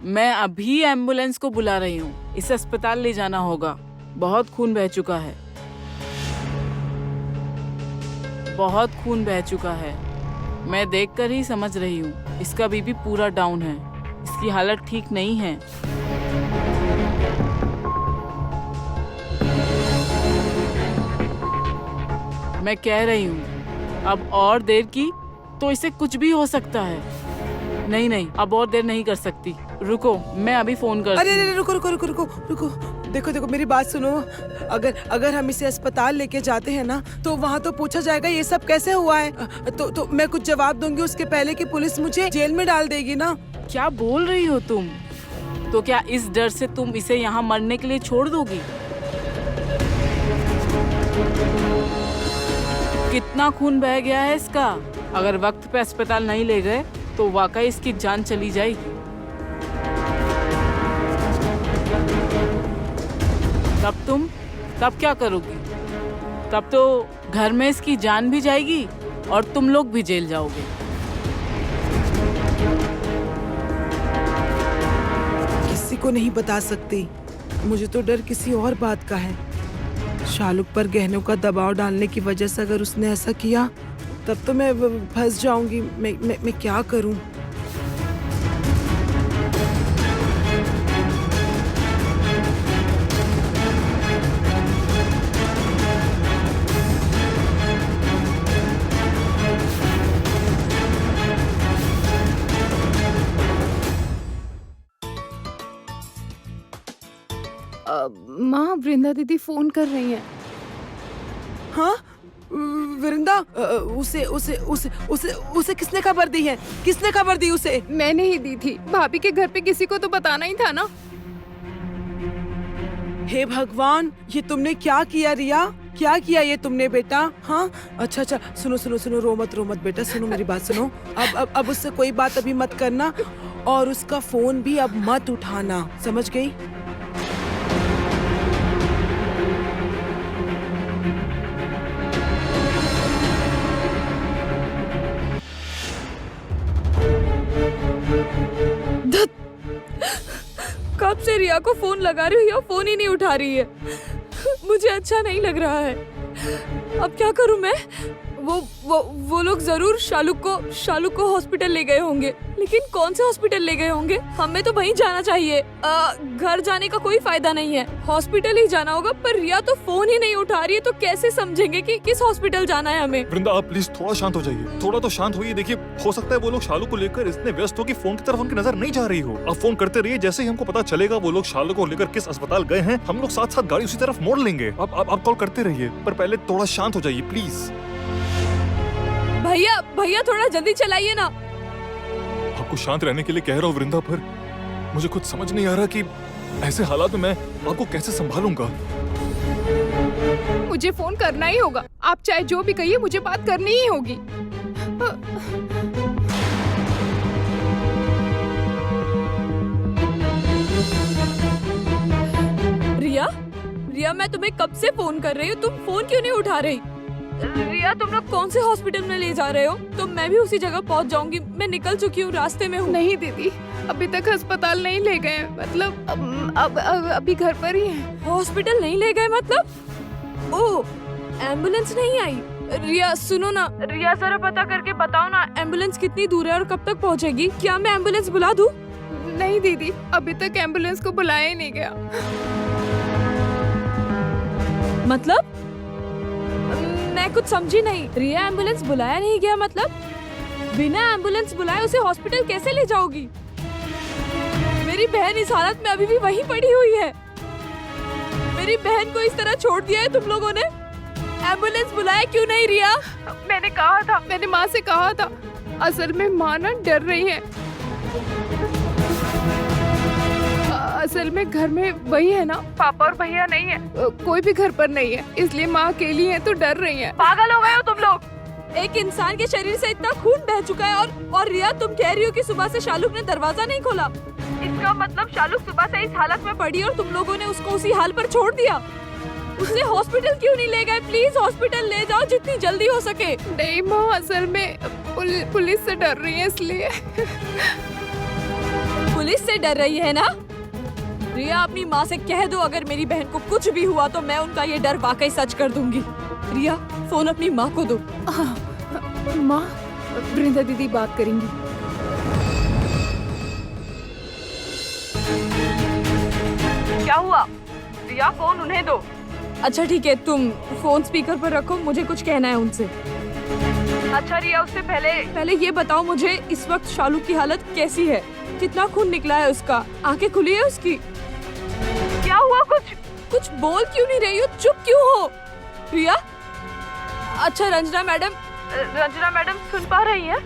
मैं अभी एम्बुलेंस को बुला रही हूँ। इसे अस्पताल ले जाना होगा। बहुत खून बह चुका है, बहुत खून बह चुका है। मैं देखकर ही समझ रही हूँ। इसका बीपी पूरा डाउन है। इसकी हालत ठीक नहीं है। मैं कह रही हूँ अब और देर की तो इसे कुछ भी हो सकता है। नहीं, अब और देर नहीं कर सकती। रुको, मैं अभी फोन करती हूँ। अरे रुको। देखो मेरी बात सुनो। अगर हम इसे अस्पताल लेके जाते हैं ना तो वहाँ तो पूछा जाएगा ये सब कैसे हुआ है। तो मैं कुछ जवाब दूंगी उसके पहले कि पुलिस मुझे जेल में डाल देगी ना। क्या बोल रही हो तुम? तो क्या इस डर से तुम इसे यहाँ मरने के लिए छोड़ दोगी? कितना खून बह गया है इसका। अगर वक्त पे अस्पताल नहीं ले गए तो वाकई इसकी जान चली जाएगी। तब क्या करोगी? तब तो घर में इसकी जान भी जाएगी और तुम लोग भी जेल जाओगे। किसी को नहीं बता सकती। मुझे तो डर किसी और बात का है। शालुक पर गहनों का दबाव डालने की वजह से अगर उसने ऐसा किया तब तो मैं फंस जाऊंगी। मैं क्या करूं? माँ वृंदा दीदी फोन कर रही हैं। हाँ वृंदा, उसे उसे उसे उसे उसे किसने खबर दी है? किसने खबर दी उसे? मैंने ही दी थी। भाभी के घर पे किसी को तो बताना ही था ना। हे भगवान, ये तुमने क्या किया रिया? क्या किया ये तुमने बेटा? हाँ अच्छा अच्छा, सुनो सुनो सुनो, रो मत बेटा, सुनो मेरी बात सुनो। अब उससे कोई बात अभी मत करना और उसका फोन भी अब मत उठाना, समझ गई? कब से रिया को फोन लगा रही हो, फोन ही नहीं उठा रही है। मुझे अच्छा नहीं लग रहा है। अब क्या करूं मैं? वो लोग जरूर शालुक को हॉस्पिटल ले गए होंगे, लेकिन कौन से हॉस्पिटल ले गए होंगे? हमें तो वहीं जाना चाहिए। घर जाने का कोई फायदा नहीं है, हॉस्पिटल ही जाना होगा। पर रिया तो फोन ही नहीं उठा रही है, तो कैसे समझेंगे कि किस हॉस्पिटल जाना है हमें? वृंदा आप प्लीज थोड़ा शांत हो जाइए, थोड़ा तो शांत होइए। देखिए हो सकता है वो लोग शालू को लेकर इतने व्यस्त हो कि फोन की तरफ उनकी नजर नहीं जा रही हो। आप फोन करते रहिए, जैसे ही हमको पता चलेगा वो लोग शालू को लेकर किस अस्पताल गए हैं, हम लोग साथ साथ गाड़ी उसी तरफ मोड़ लेंगे। आप कॉल करते रहिए, पर पहले थोड़ा शांत हो जाइए प्लीज। भैया थोड़ा जल्दी चलाइए ना। आपको शांत रहने के लिए कह रहा हूँ वृंदा, पर मुझे खुद समझ नहीं आ रहा कि ऐसे हालात में मैं आपको कैसे संभालूंगा। मुझे फोन करना ही होगा। आप चाहे जो भी कहिए, मुझे बात करनी ही होगी। रिया मैं तुम्हें कब से फोन कर रही हूँ, तुम फोन क्यों नहीं उठा रही? रिया तुम लोग कौन से हॉस्पिटल में ले जा रहे हो? तो मैं भी उसी जगह पहुंच जाऊंगी। मैं निकल चुकी हूँ, रास्ते में हूँ। नहीं दीदी, अभी तक अस्पताल नहीं ले गए। मतलब अब अभी घर पर ही है। हॉस्पिटल नहीं ले गए मतलब? ओह, एम्बुलेंस नहीं आई? रिया सुनो ना, रिया जरा पता करके बताओ ना एम्बुलेंस कितनी दूर है और कब तक पहुँचेगी? क्या मैं एम्बुलेंस बुला दूँ? नहीं दीदी, अभी तक एम्बुलेंस को बुलाया ही नहीं गया। मतलब मैं कुछ समझी नहीं। रिया एम्बुलेंस बुलाया नहीं गया मतलब? बिना एम्बुलेंस बुलाए उसे हॉस्पिटल कैसे ले जाओगी? मेरी बहन इस हालत में अभी भी वहीं पड़ी हुई है। मेरी बहन को इस तरह छोड़ दिया है तुम लोगों ने? एम्बुलेंस बुलाया क्यों नहीं रिया? मैंने कहा था, मैंने माँ से कहा था। असल में माँ ना डर रही है। असल में घर में वही है ना, पापा और भैया नहीं है, कोई भी घर पर नहीं है, इसलिए माँ अकेली है तो डर रही है। पागल हो गए हो तुम लोग? एक इंसान के शरीर से इतना खून बह चुका है और रिया तुम कह रही हो कि सुबह से शालुक ने दरवाजा नहीं खोला। इसका मतलब शालुक सुबह से इस हालत में पड़ी और तुम लोगों ने उसको उसी हाल पर छोड़ दिया। उसे हॉस्पिटल क्यों नहीं ले गए? प्लीज हॉस्पिटल ले जाओ जितनी जल्दी हो सके। नहीं माँ, असल में पुलिस से डर रही है इसलिए। पुलिस से डर रही है ना? रिया अपनी माँ से कह दो अगर मेरी बहन को कुछ भी हुआ तो मैं उनका ये डर वाकई सच कर दूंगी। रिया फोन अपनी माँ को दो। माँ, वृंदा दीदी बात करेंगी। क्या हुआ? रिया फोन उन्हें दो। अच्छा ठीक है, तुम फोन स्पीकर पर रखो, मुझे कुछ कहना है उनसे। अच्छा रिया, उससे पहले ये बताओ मुझे इस वक्त शालू की हालत कैसी है? कितना खून निकला है उसका? आंखें खुली है उसकी? क्या हुआ? कुछ बोल क्यों नहीं रही हो? चुप क्यों हो रिया? अच्छा रंजना मैडम सुन पा रही हैं?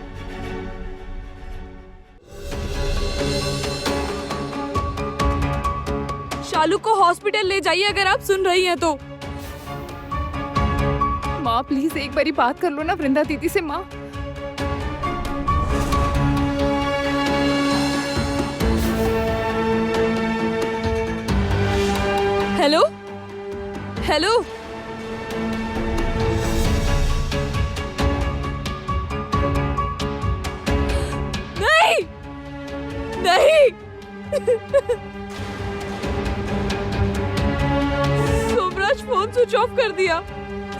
शालू को हॉस्पिटल ले जाइए अगर आप सुन रही हैं तो। माँ प्लीज एक बारी बात कर लो ना वृंदा दीदी से। माँ हेलो हेलो, नहीं नहीं सोमराज फोन स्विच ऑफ कर दिया।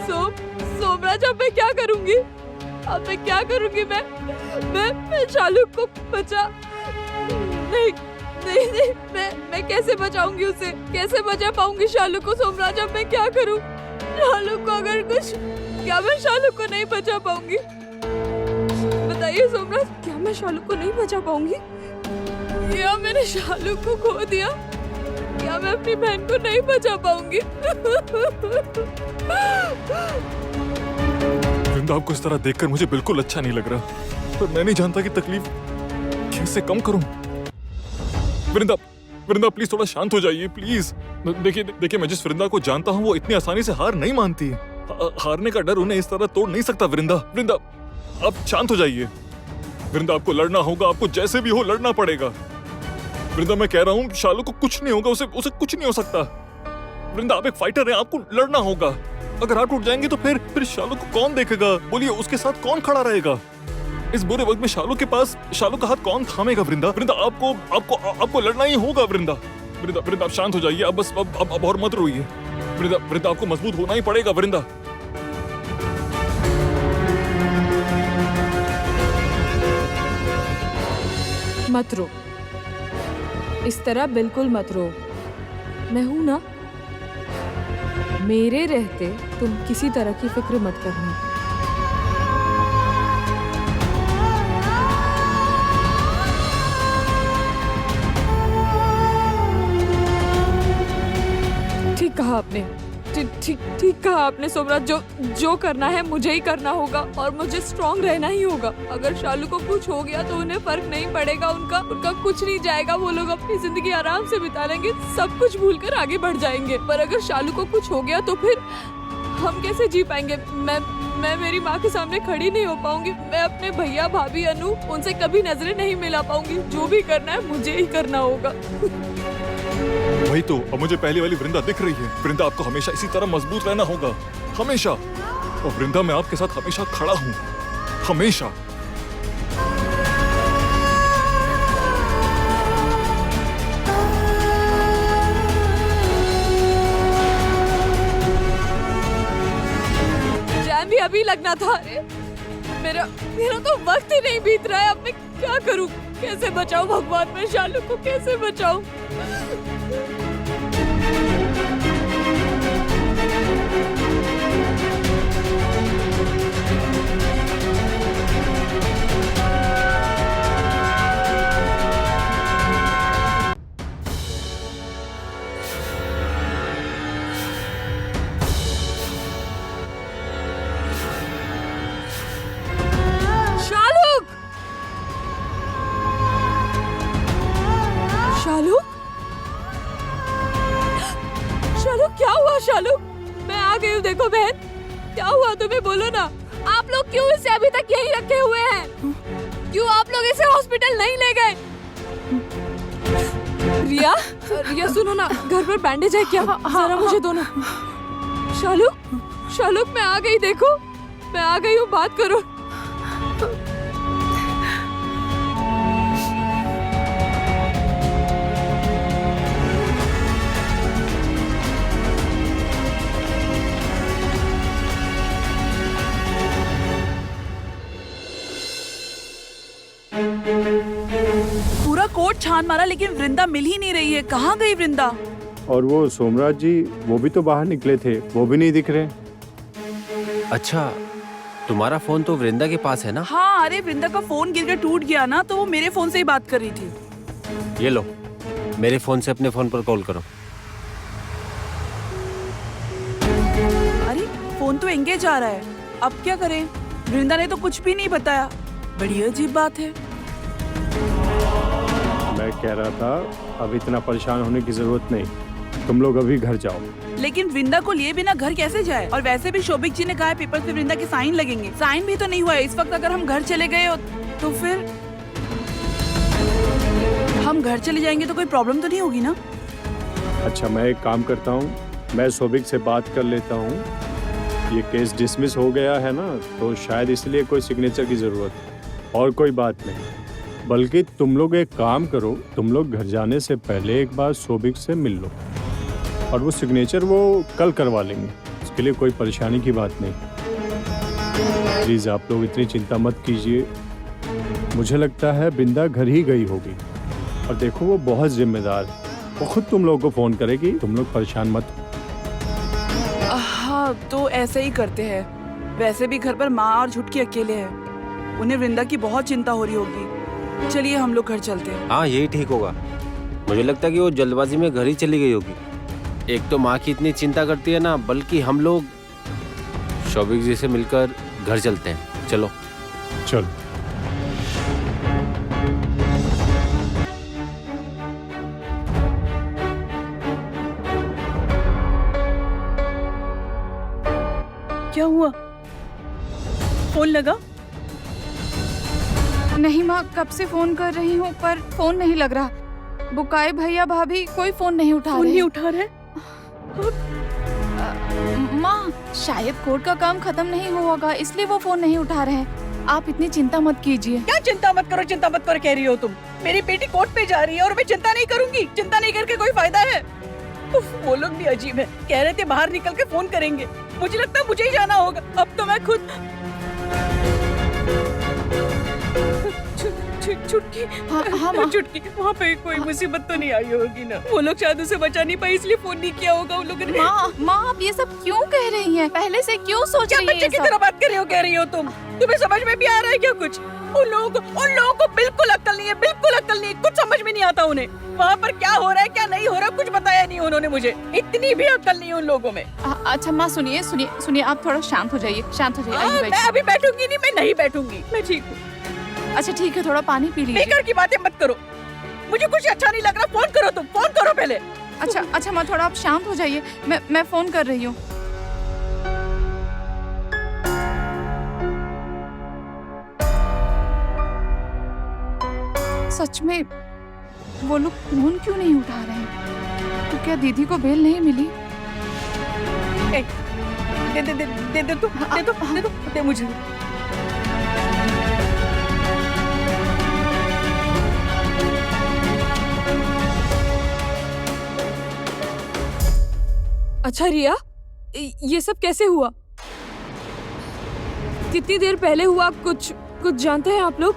सोमराज अब मैं क्या करूंगी? मैं शालू को बचा नहीं, मैं कैसे बचाऊंगी उसे? कैसे बचा पाऊंगी शालू को? सोमराज अब मैं क्या करूं? शालू को अगर कुछ, क्या मैं शालू को नहीं बचा पाऊंगी? बताइए सोमराज, क्या मैं शालू को नहीं बचा पाऊंगी या मैंने शालू को खो दिया? या मैं अपनी बहन को नहीं बचा पाऊंगी। वृंदा, आपको इस तरह देखकर मुझे बिल्कुल अच्छा नहीं लग रहा, पर मैं नहीं जानता कि तकलीफ कैसे कम करूं। वृंदा, वृंदा प्लीज थोड़ा शांत हो जाइए प्लीज। देखिए मैं जिस वृंदा को जानता हूँ वो इतनी आसानी से हार नहीं मानती। हारने का डर उन्हें इस तरह तोड़ नहीं सकता। वृंदा, वृंदा आप शांत हो जाइए। वृंदा, आपको लड़ना होगा, आपको जैसे भी हो लड़ना पड़ेगा। वृंदा, मैं कह रहा हूँ शालू को कुछ नहीं होगा, उसे कुछ नहीं हो सकता। वृंदा, आप एक फाइटर हैं, आपको लड़ना होगा। अगर हाथ टूट जाएंगे तो फिर शालू को कौन देखेगा? बोलिए, उसके साथ कौन खड़ा रहेगा? इस बुरे वक्त में शालू के पास शालू का हाथ कौन थामेगा? वृंदा, वृंदा आपको लड़ना ही होगा। वृंदा, वृंदा, वृंदा आप शांत हो जाइए। अब बस अब और मत रोइए। वृंदा, वृंदा आपको मजबूत होना ही पड़ेगा। वृंदा, मत रो, इस तरह बिल्कुल मत रो। मैं हूं ना, मेरे रहते तुम किसी तरह की फिक्र मत करना। ठीक कहा आपने, ठीक कहा आपने सोमराज। जो करना है मुझे ही करना होगा और मुझे स्ट्रॉन्ग रहना ही होगा। अगर शालू को कुछ हो गया तो उन्हें फर्क नहीं पड़ेगा, उनका कुछ नहीं जाएगा। वो लोग अपनी जिंदगी आराम से बिता लेंगे, सब कुछ भूलकर आगे बढ़ जाएंगे। पर अगर शालू को कुछ हो गया तो फिर हम कैसे जी पाएंगे? मैं मेरी माँ के सामने खड़ी नहीं हो पाऊंगी। मैं अपने भैया, भाभी, अनु उनसे कभी नजरें नहीं मिला पाऊंगी। जो भी करना है मुझे ही करना होगा। वही तो, अब मुझे पहली वाली वृंदा दिख रही है। वृंदा, आपको हमेशा इसी तरह मजबूत रहना होगा, हमेशा। और वृंदा, मैं आपके साथ हमेशा खड़ा हूँ, हमेशा। जैम भी अभी लगना था। अरे मेरा तो वक्त ही नहीं बीत रहा है। अब मैं क्या करूं? कैसे बचाऊं भगवान? मैं शालू को कैसे बचाऊं? शालू, क्या हुआ? शालू, मैं आ गई हूँ। देखो बहन, क्या हुआ तुम्हें? बोलो ना। आप लोग क्यों इसे अभी तक यहीं रखे हुए हैं? क्यों आप लोग इसे हॉस्पिटल नहीं ले गए? रिया सुनो ना, घर पर बैंडेज है क्या? जरा मुझे दो ना। शालू मैं आ गई। देखो मैं आ गई हूँ, बात करो। पूरा कोर्ट छान मारा लेकिन वृंदा मिल ही नहीं रही है। कहाँ गई वृंदा? और वो सोमराज जी, वो भी तो बाहर निकले थे, वो भी नहीं दिख रहे। अच्छा, तुम्हारा फोन तो वृंदा के पास है ना? हाँ, अरे वृंदा का फोन गिरकर टूट गया ना, तो वो मेरे फोन से ही बात कर रही थी। ये लो, मेरे फोन से अपने फोन पर कॉल करो। अरे फोन तो एंगेज आ रहा है, अब क्या करें? वृंदा ने तो कुछ भी नहीं बताया, बड़ी अजीब बात है। मैं कह रहा था अब इतना परेशान होने की जरूरत नहीं, तुम लोग अभी घर जाओ। लेकिन वृंदा को लिए बिना घर कैसे जाए? और वैसे भी शोभिक जी ने कहा है पेपर पे वृंदा के साइन लगेंगे। साइन भी तो नहीं हुआ है इस वक्त। अगर हम घर चले गए तो फिर हम घर चले जाएंगे तो कोई प्रॉब्लम तो नहीं होगी ना? अच्छा, मैं एक काम करता हूँ, मैं शोभिक से बात कर लेता हूँ। ये केस डिसमिस हो गया है ना, तो शायद इसलिए कोई सिग्नेचर की जरूरत है, और कोई बात नहीं। बल्कि तुम लोग एक काम करो, तुम लोग घर जाने से पहले एक बार शोभिक से मिल लो, और वो सिग्नेचर वो कल करवा लेंगे। इसके लिए कोई परेशानी की बात नहीं। प्लीज आप लोग इतनी चिंता मत कीजिए। मुझे लगता है बिंदा घर ही गई होगी, और देखो वो बहुत जिम्मेदार है, वो खुद तुम लोगों को फोन करेगी। तुम लोग परेशान मत। हाँ, तो ऐसे ही करते हैं। वैसे भी घर पर माँ और झुटकी अकेले हैं, उन्हें वृंदा की बहुत चिंता हो रही होगी। चलिए हम लोग घर चलते हैं। हाँ, यही ठीक होगा। मुझे लगता है कि वो जल्दबाजी में घर ही चली गई होगी। एक तो माँ की इतनी चिंता करती है ना, बल्कि हम लोग शौविक जी से मिलकर घर चलते हैं। चलो चलो। क्या हुआ? फोन लगा? नहीं माँ, कब से फोन कर रही हूँ पर फोन नहीं लग रहा। बुकाए भैया भाभी कोई फोन नहीं उठा फोन रहे। नहीं उठा रहे? माँ, शायद कोर्ट का काम खत्म नहीं हुआ होगा इसलिए वो फोन नहीं उठा रहे हैं। आप इतनी चिंता मत कीजिए। क्या चिंता मत करो कह रही हो तुम? मेरी बेटी कोर्ट पे जा रही है और मैं चिंता नहीं करूंगी? चिंता नहीं करके कोई फायदा है? उफ, वो लोग भी अजीब है। कह रहे थे बाहर निकल के फोन करेंगे। मुझे लगता है मुझे ही जाना होगा। अब तो मैं खुद छुटकी। हाँ छुटकी, वहाँ पे कोई मुसीबत तो नहीं आई होगी ना? वो लोग शायद उसे बचा नहीं पाए इसलिए फोन नहीं किया होगा उन लोगों ने। माँ, आप ये सब क्यों कह रही हैं? पहले से क्यों सोच रही हैं? बच्चे की तरह बात कर रही हो तुम? तुम्हें समझ में भी आ रहा है क्या कुछ? उन लोगों को बिल्कुल अक्ल नहीं है, बिल्कुल अक्ल नहीं है। कुछ समझ में नहीं आता उन्हें। वहाँ पर क्या हो रहा है क्या नहीं हो रहा कुछ बताया नहीं उन्होंने मुझे। इतनी भी अक्ल नहीं है उन लोगों में। अच्छा माँ, सुनिए, आप थोड़ा शांत हो जाइए। मैं अभी बैठूंगी नहीं, मैं नहीं बैठूंगी। मैं ठीक हूँ। अच्छा ठीक है, थोड़ा पानी पी लीजिए। बेकार की बातें मत करो, मुझे कुछ अच्छा नहीं लग रहा। फोन करो तुम, फोन करो पहले। अच्छा माँ, थोड़ा आप शांत हो जाइए। मैं फोन कर रही हूँ। सच में वो लोग फोन क्यों नहीं उठा रहे हैं? तो क्या दीदी को बेल नहीं मिली? दे मुझे। अच्छा रिया, ये सब कैसे हुआ? कितनी देर पहले हुआ? कुछ जानते हैं आप लोग?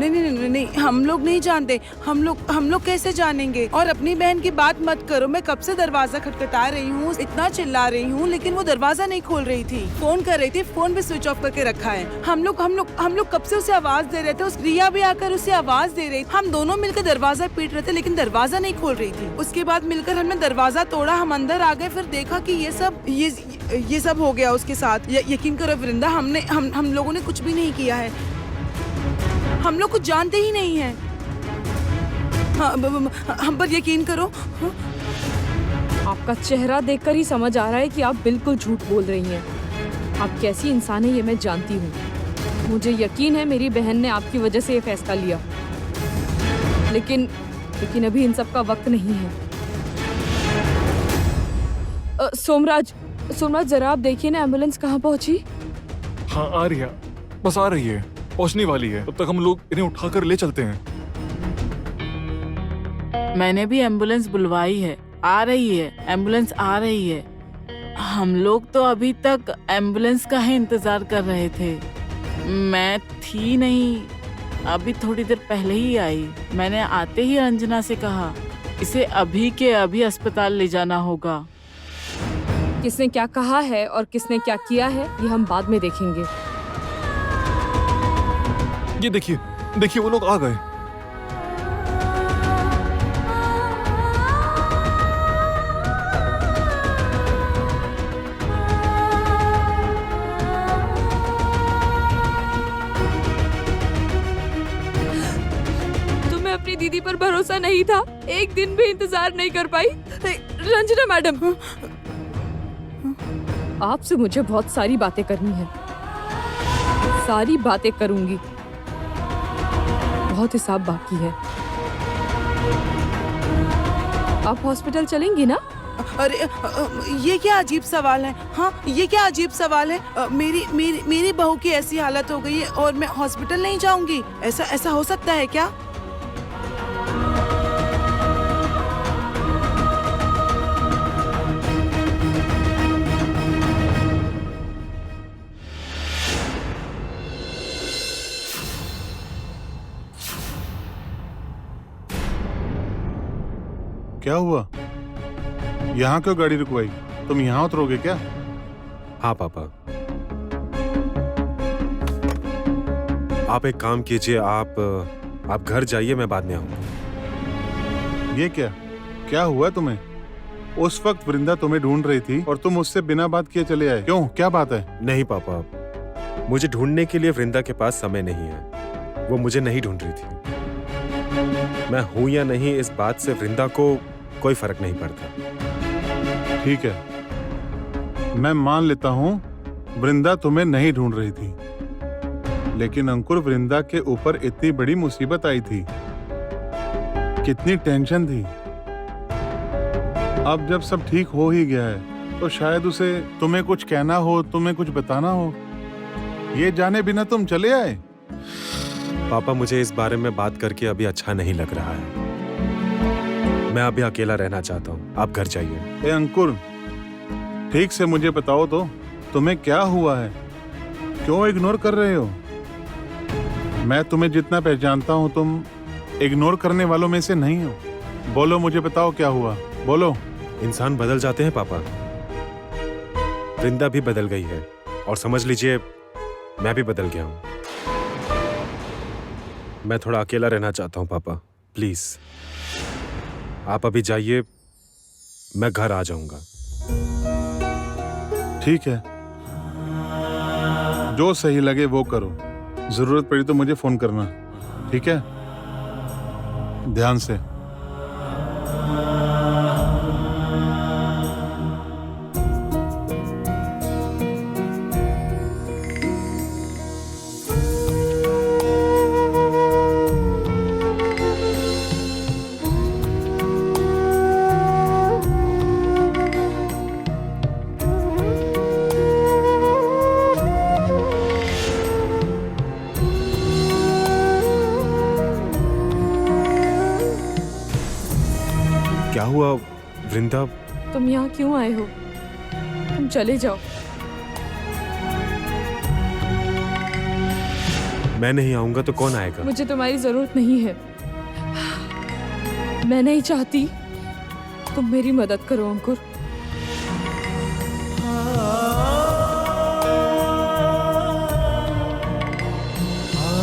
नहीं, हम लोग नहीं जानते। हम लोग कैसे जानेंगे? और अपनी बहन की बात मत करो। मैं कब से दरवाजा खटखटा रही हूँ, इतना चिल्ला रही हूँ, लेकिन वो दरवाजा नहीं खोल रही थी। फोन कर रही थी, फोन भी स्विच ऑफ करके रखा है। हम लोग कब से उसे आवाज दे रहे थे। उस रिया भी आकर उसे आवाज दे रही थी। हम दोनों मिलकर दरवाजा पीट रहे थे, लेकिन दरवाजा नहीं खोल रही थी। उसके बाद मिलकर हमने दरवाजा तोड़ा, हम अंदर आ गए, फिर देखा कि ये सब हो गया उसके साथ। यकीन करो वृंदा, हम लोगों ने कुछ भी नहीं किया है। हम लोग कुछ जानते ही नहीं हैं। हम पर यकीन करो। आपका चेहरा देखकर ही समझ आ रहा है कि आप बिल्कुल झूठ बोल रही हैं। आप कैसी इंसान है ये मैं जानती हूँ। मुझे यकीन है मेरी बहन ने आपकी वजह से ये फैसला लिया, लेकिन अभी इन सब का वक्त नहीं है। सोमराज, जरा आप देखिए ना, एम्बुलेंस कहाँ पहुँची? हाँ आ रही है, बस आ रही है, पहुंचने वाली है। तब तक हम लोग इन्हें उठाकर ले चलते हैं। मैंने भी एम्बुलेंस बुलवाई है, आ रही है, एम्बुलेंस आ रही है। हम लोग तो अभी तक एम्बुलेंस का ही इंतजार कर रहे थे। मैं थी नहीं, अभी थोड़ी देर पहले ही आई। मैंने आते ही अंजना से कहा इसे अभी के अभी अस्पताल ले जाना होगा। किसने क्या कहा है और किसने क्या किया है ये हम बाद में देखेंगे। ये देखिए वो लोग आ गए। तुम्हें अपनी दीदी पर भरोसा नहीं था? एक दिन भी इंतजार नहीं कर पाई? रंजना मैडम, आपसे मुझे बहुत सारी बातें करनी है। सारी बातें करूंगी, बहुत हिसाब बाकी है। आप हॉस्पिटल चलेंगी ना? अरे ये क्या अजीब सवाल है? हाँ, ये क्या अजीब सवाल है? मेरी बहू की ऐसी हालत हो गई है और मैं हॉस्पिटल नहीं जाऊंगी? ऐसा हो सकता है क्या? क्या हुआ? यहाँ क्यों गाड़ी रुकवाई? तुम यहाँ उतरोगे क्या? हाँ पापा, आप एक काम कीजिए, आप घर जाइए, मैं बाद में आऊंगा। ये क्या हुआ तुम्हें? उस वक्त वृंदा तुम्हें ढूंढ रही थी और तुम उससे बिना बात किए चले आए। क्यों, क्या बात है? नहीं पापा, मुझे ढूंढने के लिए वृंदा के पास समय नहीं है। वो मुझे नहीं ढूंढ रही थी। मैं हूं या नहीं इस बात से वृंदा को कोई फर्क नहीं पड़ता। ठीक है, मैं मान लेता हूँ वृंदा तुम्हें नहीं ढूंढ रही थी, लेकिन अंकुर वृंदा के ऊपर इतनी बड़ी मुसीबत आई थी, कितनी टेंशन थी। अब जब सब ठीक हो ही गया है तो शायद उसे तुम्हें कुछ कहना हो, तुम्हें कुछ बताना हो। ये जाने बिना तुम चले आए। पापा, मुझे इस बारे में बात करके अभी अच्छा नहीं लग रहा है। मैं अभी अकेला रहना चाहता हूँ। आप घर जाइए। ए अंकुर, ठीक से मुझे बताओ तो, तुम्हें क्या हुआ है? क्यों इग्नोर कर रहे हो? मैं तुम्हें जितना पहचानता हूँ तुम इग्नोर करने वालों में से नहीं हो। बोलो, मुझे बताओ क्या हुआ, बोलो। इंसान बदल जाते हैं पापा। वृंदा भी बदल गई है और समझ लीजिए मैं भी बदल गया हूँ। मैं थोड़ा अकेला रहना चाहता हूँ पापा, प्लीज आप अभी जाइए, मैं घर आ जाऊंगा। ठीक है, जो सही लगे वो करो। जरूरत पड़ी तो मुझे फोन करना, ठीक है? ध्यान से। क्या हुआ वृंदा? तुम यहाँ क्यों आए हो? तुम चले जाओ। मैं नहीं आऊंगा तो कौन आएगा? मुझे तुम्हारी जरूरत नहीं है। मैं नहीं चाहती तुम मेरी मदद करो अंकुर।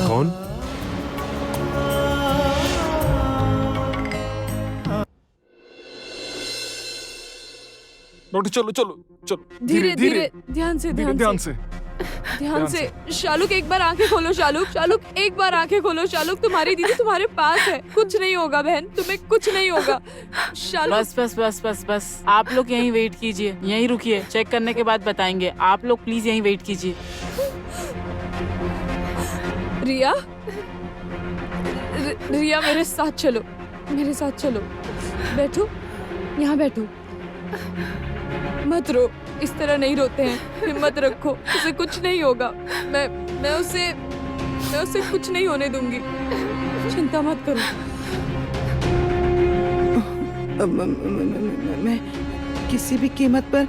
कौन? चलो चलो चलो, धीरे धीरे, ध्यान से, ध्यान से, ध्यान से। शालुक, एक बार आंखें खोलो। शालुक, एक बार आंखें खोलो। शालुक, तुम्हारी दीदी तुम्हारे पास है। कुछ नहीं होगा बहन, तुम्हें कुछ नहीं होगा। शालुक, बस बस बस बस बस, आप लोग यहीं वेट कीजिए, यहीं रुकिए, चेक करने के बाद बताएंगे। आप लोग प्लीज यहीं वेट कीजिए। रिया, रिया मेरे साथ चलो, मेरे साथ चलो। बैठो, यहाँ बैठो। मत रो, इस तरह नहीं रोते हैं। हिम्मत रखो, उसे कुछ नहीं होगा। मैं उसे कुछ नहीं होने दूंगी। चिंता मत करो। मैं किसी भी कीमत पर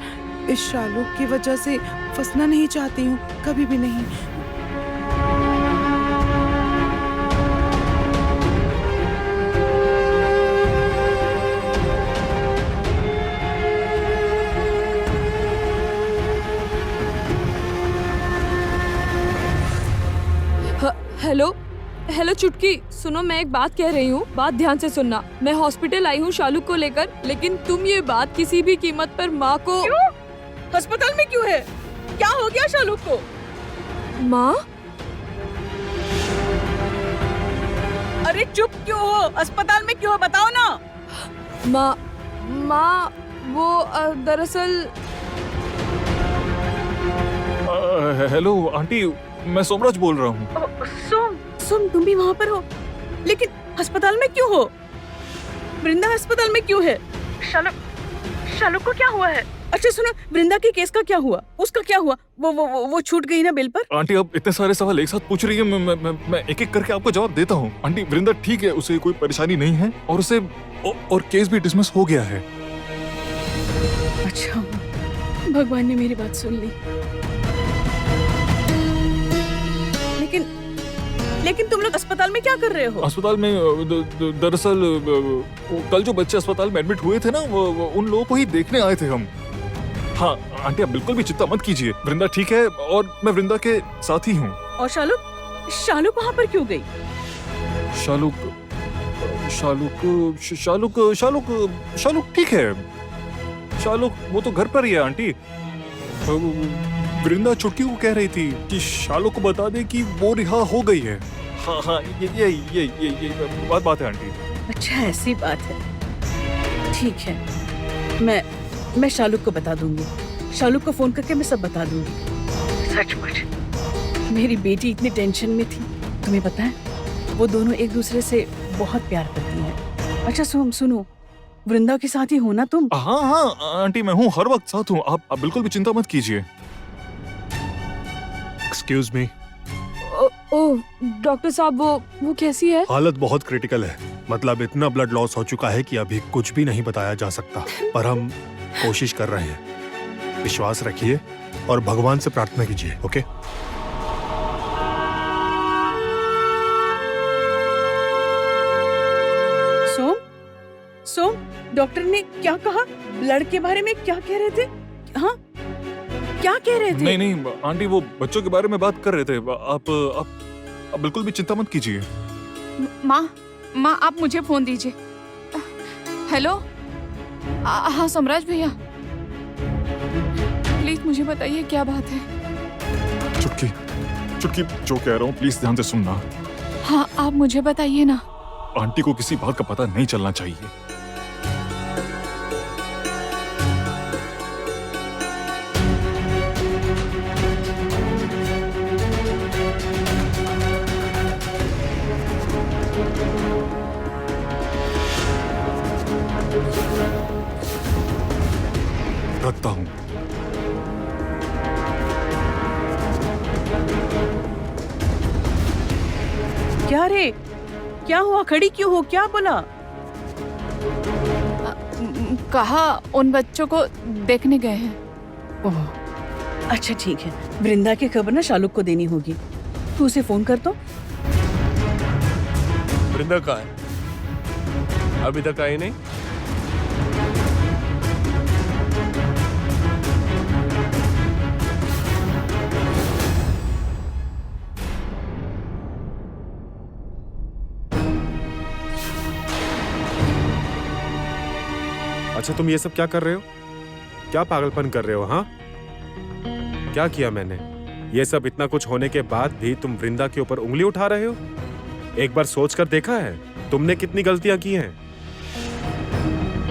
इस शालुक की वजह से फंसना नहीं चाहती हूँ, कभी भी नहीं। हेलो हेलो चुटकी, सुनो, मैं एक बात कह रही हूँ, बात ध्यान से सुनना। मैं हॉस्पिटल आई हूँ शालुक को लेकर, लेकिन तुम ये बात किसी भी कीमत पर माँ को। क्यों? अस्पताल में क्यों है? क्या हो गया शालुक को? माँ? अरे चुप क्यों हो? अस्पताल में क्यों हो? बताओ ना। माँ वो दरअसल। हेलो आंटी, मैं सोमराज बोल रहा हूँ। सोम, तुम भी वहाँ पर हो? लेकिन अस्पताल में क्यों हो? वृंदा अस्पताल में क्यों है? शालुक को क्या हुआ है? अच्छा सुनो, वृंदा के केस का क्या हुआ? उसका क्या हुआ? वो छूट गई ना बिल पर? आंटी, आप इतने सारे सवाल एक साथ पूछ रही है। मैं एक एक करके आपको जवाब देता हूँ। आंटी, वृंदा ठीक है, उसे कोई परेशानी नहीं है और उसे और केस भी डिसमिस हो गया है। अच्छा, भगवान ने मेरी बात सुन ली। लेकिन तुम लोग अस्पताल में क्या कर रहे हो? अस्पताल में दरअसल कल जो बच्चे अस्पताल में एडमिट हुए थे ना, उन लोगों को ही देखने आए थे हम। हाँ आंटी, आप बिल्कुल भी चिंता मत कीजिए, वृंदा ठीक है और मैं वृंदा के साथ ही हूँ। और शालुक वहाँ पर क्यों गई? शालुक शालुक ठीक है। शालुक वो तो घर पर ही है आंटी। वृंदा चुटकी को कह रही थी कि शालुक को बता दे कि वो रिहा हो गई है। हाँ हाँ, ये बात है आंटी। अच्छा ऐसी बात है, ठीक है। मैं शालुक को बता दूंगी। शालुक को फोन करके मैं सब बता दूंगी। सचमुच मेरी बेटी इतनी टेंशन में थी। तुम्हें पता है वो दोनों एक दूसरे से बहुत प्यार करती हैं। अच्छा सुनो, वृंदा के साथ ही हो ना तुम? हाँ हाँ आंटी, मैं हूँ, हर वक्त साथ हूँ। आप बिल्कुल भी चिंता मत कीजिए। Excuse me. ओ डॉक्टर साहब, वो कैसी है? हालत बहुत क्रिटिकल है। मतलब इतना ब्लड लॉस हो चुका है कि अभी कुछ भी नहीं बताया जा सकता, पर हम कोशिश कर रहे हैं। विश्वास रखिए और भगवान से प्रार्थना कीजिए, ओके? सोम, डॉक्टर ने क्या कहा? ब्लड के बारे में क्या कह रहे थे? हाँ, क्या कह रहे थे? नहीं आंटी, वो बच्चों के बारे में बात कर रहे थे। आप बिल्कुल भी चिंता मत कीजिए। माँ आप मुझे फोन दीजिए। हेलो, हाँ सम्राज भैया, प्लीज मुझे बताइए क्या बात है। चुटकी जो कह रहा हूँ प्लीज ध्यान से सुनना। हाँ आप मुझे बताइए ना। आंटी को किसी बात का पता नहीं चलना चाहिए। रखता हूँ। क्या रे, क्या हुआ? खड़ी क्यों हो? क्या बोला? कहा उन बच्चों को देखने गए हैं। ओह अच्छा ठीक है। वृंदा की खबर ना शालुक को देनी होगी। तू उसे फोन कर तो। वृंदा कहाँ है? अभी तक आई नहीं। अच्छा तुम ये सब क्या कर रहे हो? क्या पागलपन कर रहे हो? हाँ, क्या किया मैंने? ये सब इतना कुछ होने के बाद भी तुम वृंदा के ऊपर उंगली उठा रहे हो? एक बार सोचकर देखा है तुमने कितनी गलतियां की हैं?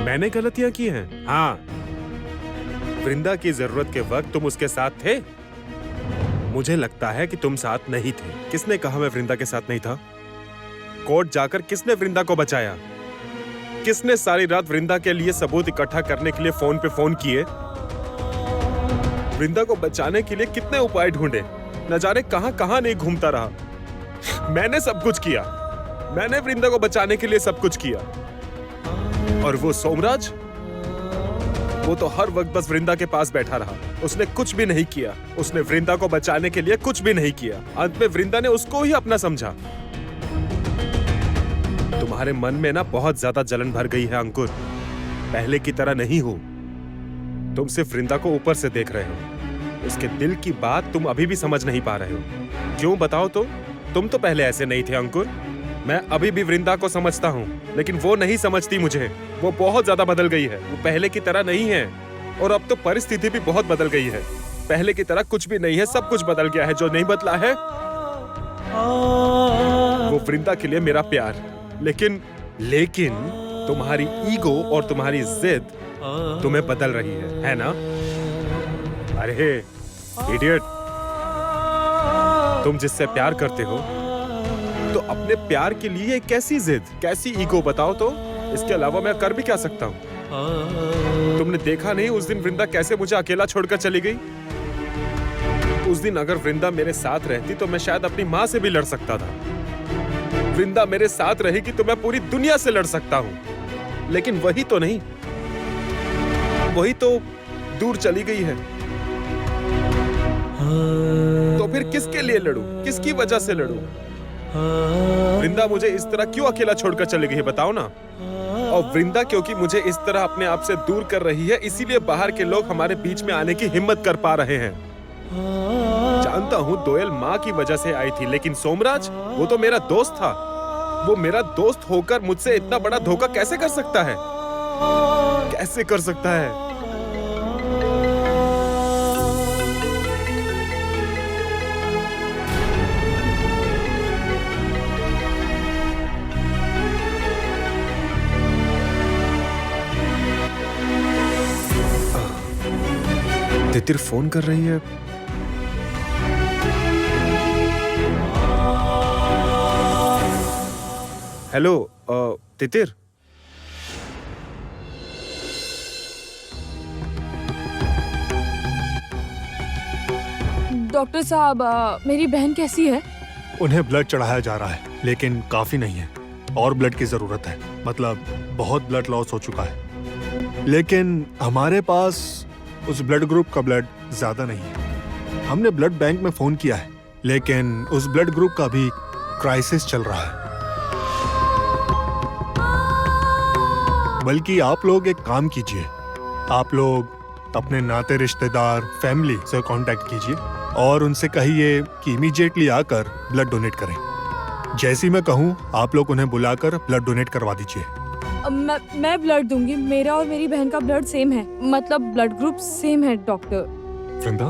मैंने गलतियां की हैं? हाँ, वृंदा की जरूरत के वक्त तुम उसके साथ थे। मुझे लगता है कि तुम साथ नहीं थे। किसने कहा मैं वृंदा के साथ नहीं था? कोर्ट जाकर किसने वृंदा को बचाया? किसने सारी रात वृंदा के लिए सबूत इकट्ठा करने के लिए फोन पे फोन किए? वृंदा को बचाने के लिए कितने उपाय ढूंढे? न जाने कहां कहां नहीं घूमता रहा। मैंने सब कुछ किया। मैंने वृंदा को बचाने के लिए सब कुछ किया। और वो सोमराज, वो तो हर वक्त बस वृंदा के पास बैठा रहा। उसने कुछ भी नहीं किया। उसने वृंदा को बचाने के लिए कुछ भी नहीं किया। अंत में वृंदा ने उसको ही अपना समझा। तुम्हारे मन में ना बहुत ज्यादा जलन भर गई है अंकुर। पहले की तरह नहीं हो। तुम सिर्फ वृंदा को ऊपर से देख रहे हो। उसके दिल की बात तुम अभी भी समझ नहीं पा रहे हो। क्यों बताओ तो? तुम तो पहले ऐसे नहीं थे अंकुर। मैं अभी भी वृंदा को समझता हूँ, लेकिन वो नहीं समझती मुझे। वो बहुत ज्यादा बदल गई है। वो पहले की तरह नहीं है। और अब तो परिस्थिति भी बहुत बदल गई है। पहले की तरह कुछ भी नहीं है। सब कुछ बदल गया है। जो नहीं बदला है वो वृंदा के लिए मेरा प्यार। लेकिन तुम्हारी ईगो और तुम्हारी जिद तुम्हें बदल रही है ना? अरे इडियट, तुम जिससे प्यार करते हो तो अपने प्यार के लिए कैसी जिद, कैसी ईगो बताओ तो? इसके अलावा मैं कर भी क्या सकता हूँ? तुमने देखा नहीं उस दिन वृंदा कैसे मुझे अकेला छोड़कर चली गई? उस दिन अगर वृंदा मेरे साथ रहती तो मैं शायद अपनी माँ से भी लड़ सकता था। वृंदा मेरे साथ रहेगी तो मैं पूरी दुनिया से लड़ सकता हूँ। लेकिन वही तो नहीं, वही तो दूर चली गई है। तो फिर किसके लिए लड़ूं? किसकी वजह से लड़ूं? वृंदा मुझे इस तरह क्यों अकेला छोड़कर चली गई है बताओ ना? और वृंदा क्योंकि मुझे इस तरह अपने आप से दूर कर रही है, इसीलिए बाहर के लोग हमारे बीच में आने की हिम्मत कर पा रहे हैं। जानता हूँ दोयल माँ की वजह से आई थी, लेकिन सोमराज वो तो मेरा दोस्त था। वो मेरा दोस्त होकर मुझसे इतना बड़ा धोखा कैसे कर सकता है? कैसे कर सकता है? तितिर फोन कर रही है। हेलो तितिर। डॉक्टर साहब, मेरी बहन कैसी है? उन्हें ब्लड चढ़ाया जा रहा है, लेकिन काफी नहीं है और ब्लड की जरूरत है। मतलब बहुत ब्लड लॉस हो चुका है, लेकिन हमारे पास उस ब्लड ग्रुप का ब्लड ज्यादा नहीं है। हमने ब्लड बैंक में फोन किया है, लेकिन उस ब्लड ग्रुप का भी क्राइसिस चल रहा है। बल्कि आप लोग एक काम कीजिए, आप लोग अपने नाते रिश्तेदार फैमिली से कांटेक्ट कीजिए और उनसे कहिए कि इमीडिएटली आकर ब्लड डोनेट करें। जैसी मैं कहूँ आप लोग उन्हें बुलाकर ब्लड डोनेट करवा दीजिए। मैं ब्लड दूंगी। मेरा और मेरी बहन का ब्लड सेम है, मतलब ब्लड ग्रुप सेम है डॉक्टर। वृंदा,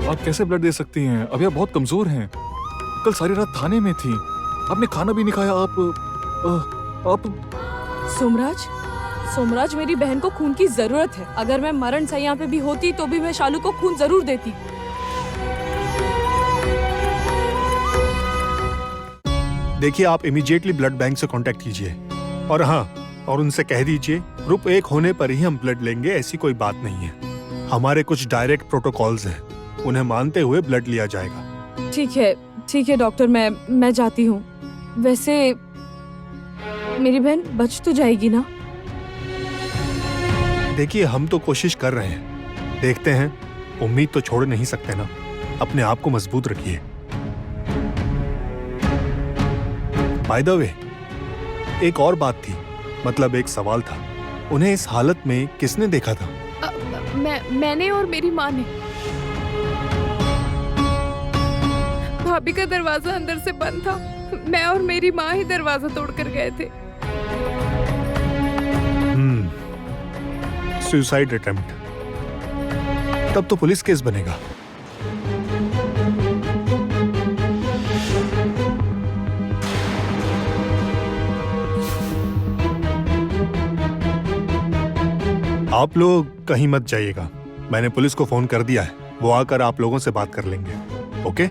आप कैसे ब्लड दे सकती हैं? अभी आप बहुत कमजोर हैं। कल सारी रात थाने में थी, आपने खाना भी नहीं खाया। आप सोमराज, मेरी बहन को खून की जरूरत है। अगर मैं मरण से यहाँ पे भी होती तो भी मैं शालू को खून जरूर देती। देखिए, आप इमीडिएटली ब्लड बैंक से कांटेक्ट कीजिए और हाँ, और उनसे कह दीजिए ग्रुप 1 होने पर ही हम ब्लड लेंगे, ऐसी कोई बात नहीं है। हमारे कुछ डायरेक्ट प्रोटोकॉल्स हैं, उन्हें मानते हुए ब्लड लिया जाएगा। ठीक है डॉक्टर, मैं जाती हूँ। वैसे मेरी बहन बच तो जाएगी ना? देखिए, हम तो कोशिश कर रहे हैं, देखते हैं। उम्मीद तो छोड़ नहीं सकते ना। अपने आप को मजबूत रखिए। बाय द वे, एक और बात थी, मतलब एक सवाल था। उन्हें इस हालत में किसने देखा था? मैंने और मेरी माँ ने। भाभी का दरवाजा अंदर से बंद था। मैं और मेरी माँ ही दरवाजा तोड़कर गए थे। Suicide attempt. तब तो पुलिस केस बनेगा। आप लोग कहीं मत जाइएगा, मैंने पुलिस को फोन कर दिया है, वो आकर आप लोगों से बात कर लेंगे। ओके?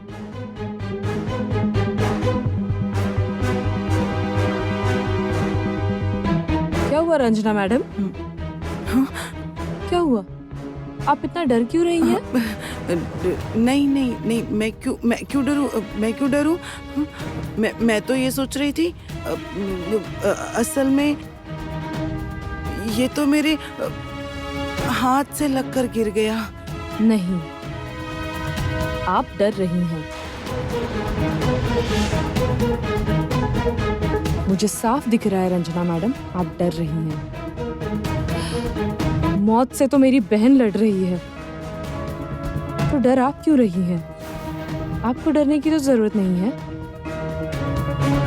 क्या हुआ रंजना मैडम? क्या हुआ? आप इतना डर क्यों रही हैं? नहीं, मैं क्यों डरूं? मैं तो ये सोच रही थी, असल में ये तो मेरे हाथ से लगकर गिर गया। नहीं, आप डर रही हैं। मुझे साफ दिख रहा है रंजना मैडम, आप डर रही हैं। मौत से तो मेरी बहन लड़ रही है, तो डर आप क्यों रही हैं? आपको डरने की तो जरूरत नहीं है।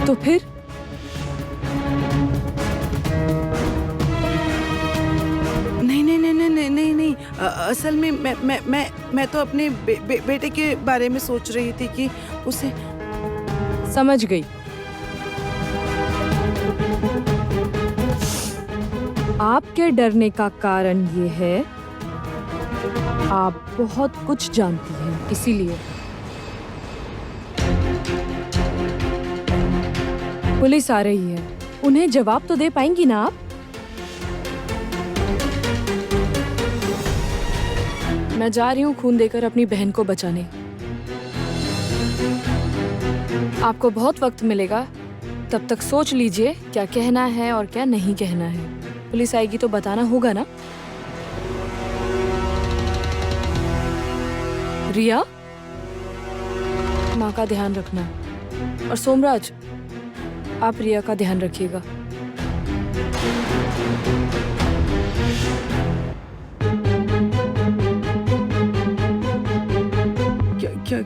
तो फिर नहीं, असल में मैं तो अपने बेटे के बारे में सोच रही थी कि उसे। समझ गई। आपके डरने का कारण ये है, आप बहुत कुछ जानती हैं, इसीलिए। पुलिस आ रही है, उन्हें जवाब तो दे पाएंगी ना आप? मैं जा रही हूँ खून देकर अपनी बहन को बचाने। आपको बहुत वक्त मिलेगा, तब तक सोच लीजिए क्या कहना है और क्या नहीं कहना है। पुलिस आएगी तो बताना होगा ना? रिया, माँ का ध्यान रखना, और सोमराज, आप रिया का ध्यान रखिएगा।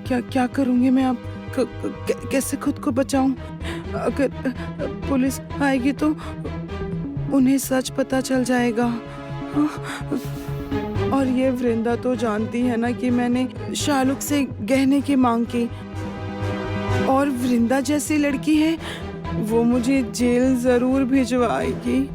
क्या करूंगी मैं अब? कैसे खुद को बचाऊं? अगर पुलिस आएगी तो उन्हें सच पता चल जाएगा। और ये वृंदा तो जानती है ना कि मैंने शाहरुख से गहने की मांग की, और वृंदा जैसी लड़की है वो मुझे जेल जरूर भिजवाएगी।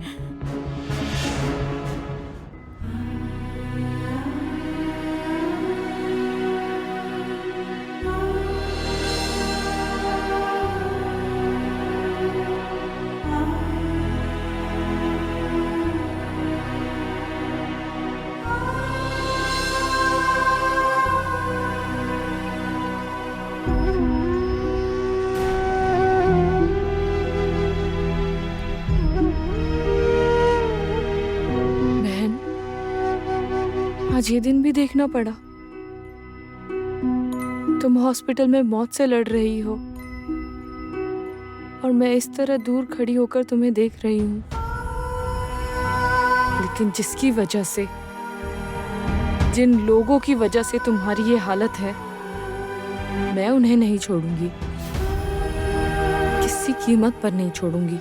आज ये दिन भी देखना पड़ा। तुम हॉस्पिटल में मौत से लड़ रही हो और मैं इस तरह दूर खड़ी होकर तुम्हें देख रही हूँ। लेकिन जिसकी वजह से, जिन लोगों की वजह से तुम्हारी ये हालत है, मैं उन्हें नहीं छोड़ूंगी, किसी कीमत पर नहीं छोड़ूंगी।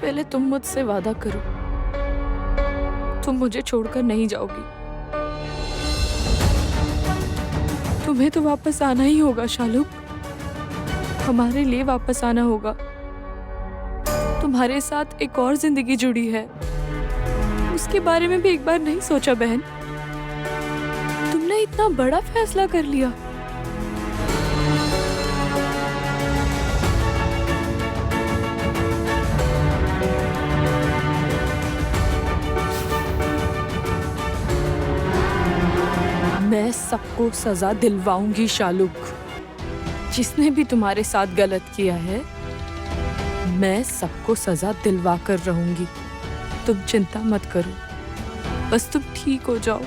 पहले तुम मुझसे वादा करो, तुम मुझे छोड़कर नहीं जाओगी। तुम्हें तो वापस आना ही होगा शाहरुख, हमारे लिए वापस आना होगा। तुम्हारे साथ एक और जिंदगी जुड़ी है, उसके बारे में भी एक बार नहीं सोचा बहन? तुमने इतना बड़ा फैसला कर लिया। मैं सबको सजा दिलवाऊंगी शाहरुख। जिसने भी तुम्हारे साथ गलत किया है, मैं सबको सजा दिलवा कर रहूंगी। तुम चिंता मत करो, बस तुम ठीक हो जाओ।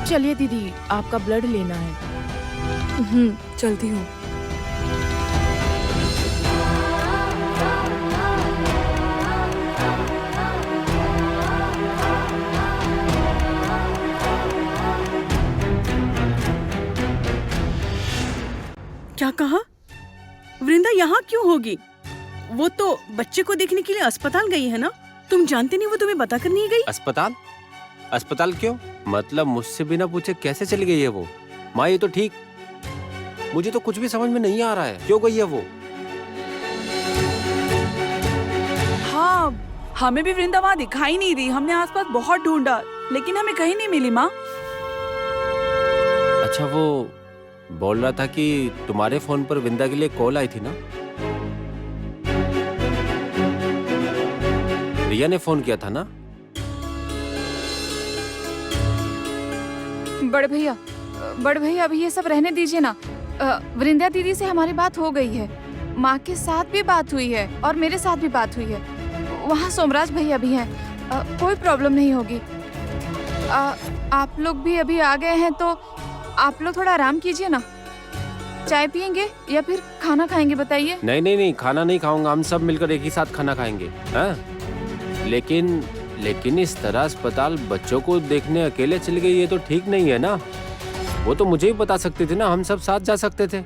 चलिए दीदी, आपका ब्लड लेना है। चलती हूँ। क्या कहा? वृंदा यहाँ क्यों होगी? वो तो बच्चे को देखने के लिए अस्पताल गई है ना? तुम जानते नहीं वो तुम्हें बता कर नहीं गई? अस्पताल? अस्पताल क्यों? मतलब मुझसे बिना पूछे कैसे चली गई है वो? माँ ये तो ठीक, मुझे तो कुछ भी समझ में नहीं आ रहा है, क्यों गई है वो? हाँ, हमें भी वृंदा वहाँ दिखाई नहीं दी। हमने आसपास बहुत ढूंढा, लेकिन हमें कहीं नहीं मिली माँ। अच्छा, वो बोल रहा था कि तुम्हारे फोन पर वृंदा के लिए कॉल आई थी ना? रिया ने फोन किया था ना? बड़े भैया अभी ये सब रहने दीजिए ना। वृंदा दीदी से हमारी बात हो गई है, माँ के साथ भी बात हुई है और मेरे साथ भी बात हुई है। वहाँ सोमराज भैया भी हैं, कोई प्रॉब्लम नहीं होगी। आप लोग भी अभी आ गए हैं तो आप लोग थोड़ा आराम कीजिए ना। चाय पियेंगे या फिर खाना खाएंगे बताइए? नहीं, खाना नहीं खाऊंगा, हम सब मिलकर एक ही साथ खाना खाएंगे। हाँ? लेकिन इस तरह अस्पताल बच्चों को देखने अकेले चली गई, ये तो ठीक नहीं है ना। वो तो मुझे ही बता सकती थी ना, हम सब साथ जा सकते थे।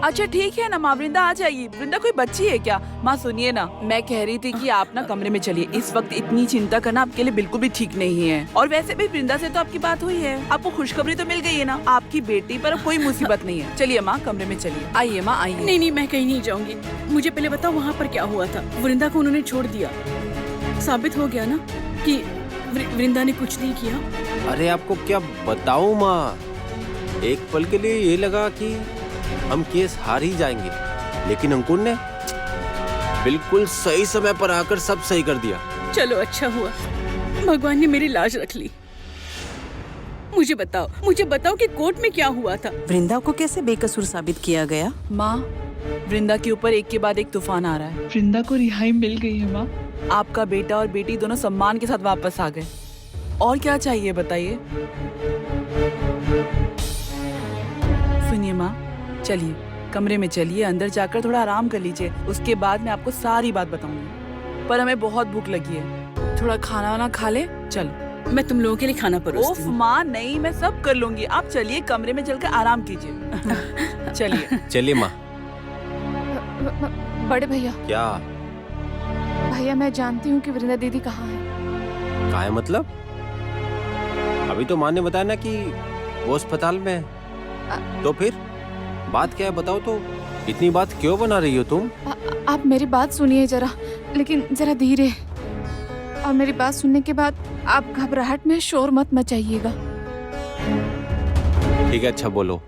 अच्छा ठीक है ना माँ, वृंदा आ जाएगी। वृंदा कोई बच्ची है क्या? माँ सुनिए ना, मैं कह रही थी कि आप ना कमरे में चलिए। इस वक्त इतनी चिंता करना आपके लिए बिल्कुल भी ठीक नहीं है। और वैसे भी वृंदा से तो आपकी बात हुई है, आपको खुशखबरी तो मिल गई है ना। आपकी बेटी पर कोई मुसीबत नहीं है। चलिए माँ, कमरे में चलिए। आइए माँ, आइए। नहीं, मैं कहीं नहीं जाऊंगी। मुझे पहले बताओ वहाँ पर क्या हुआ था। वृंदा को उन्होंने छोड़ दिया, साबित हो गया ना कि वृंदा ने कुछ नहीं किया। अरे आपको क्या बताऊं माँ, एक पल के लिए ये लगा कि हम केस हार ही जाएंगे, लेकिन अंकुर ने बिल्कुल सही समय पर आकर सब सही कर दिया। चलो अच्छा हुआ, भगवान ने मेरी लाज रख ली। मुझे बताओ कि कोर्ट में क्या हुआ था? वृंदा को कैसे बेकसूर साबित किया गया? माँ, वृंदा के ऊपर एक के बाद एक तूफान आ रहा है। वृंदा को रिहाई मिल गई है माँ। आपका बेटा और बेटी दोनों सम्मान के साथ वापस आ गए। और क्या चाहिए बताइए? सुनिए माँ, चलिए कमरे में चलिए, अंदर जाकर थोड़ा आराम कर लीजिए। उसके बाद मैं आपको सारी बात बताऊंगी। पर हमें बहुत भूख लगी है, थोड़ा खाना वाना खा ले। चलो। मैं तुम लोगों के लिए खाना परोसती ओफ हूँ। माँ नहीं, मैं सब कर लूंगी, आप चलिए कमरे में चलकर आराम कीजिए। चलिए। चलिए माँ। बड़े भैया, क्या भैया मैं जानती हूँ कि वृंदा दीदी कहाँ है। कहा है मतलब? अभी तो माँ ने बताया ना कि वो अस्पताल में है। तो फिर बात क्या है बताओ तो? इतनी बात क्यों बना रही हो तुम? आप मेरी बात सुनिए जरा, लेकिन जरा धीरे। और मेरी बात सुनने के बाद आप घबराहट में शोर मत मचाइएगा। ठीक है, अच्छा बोलो।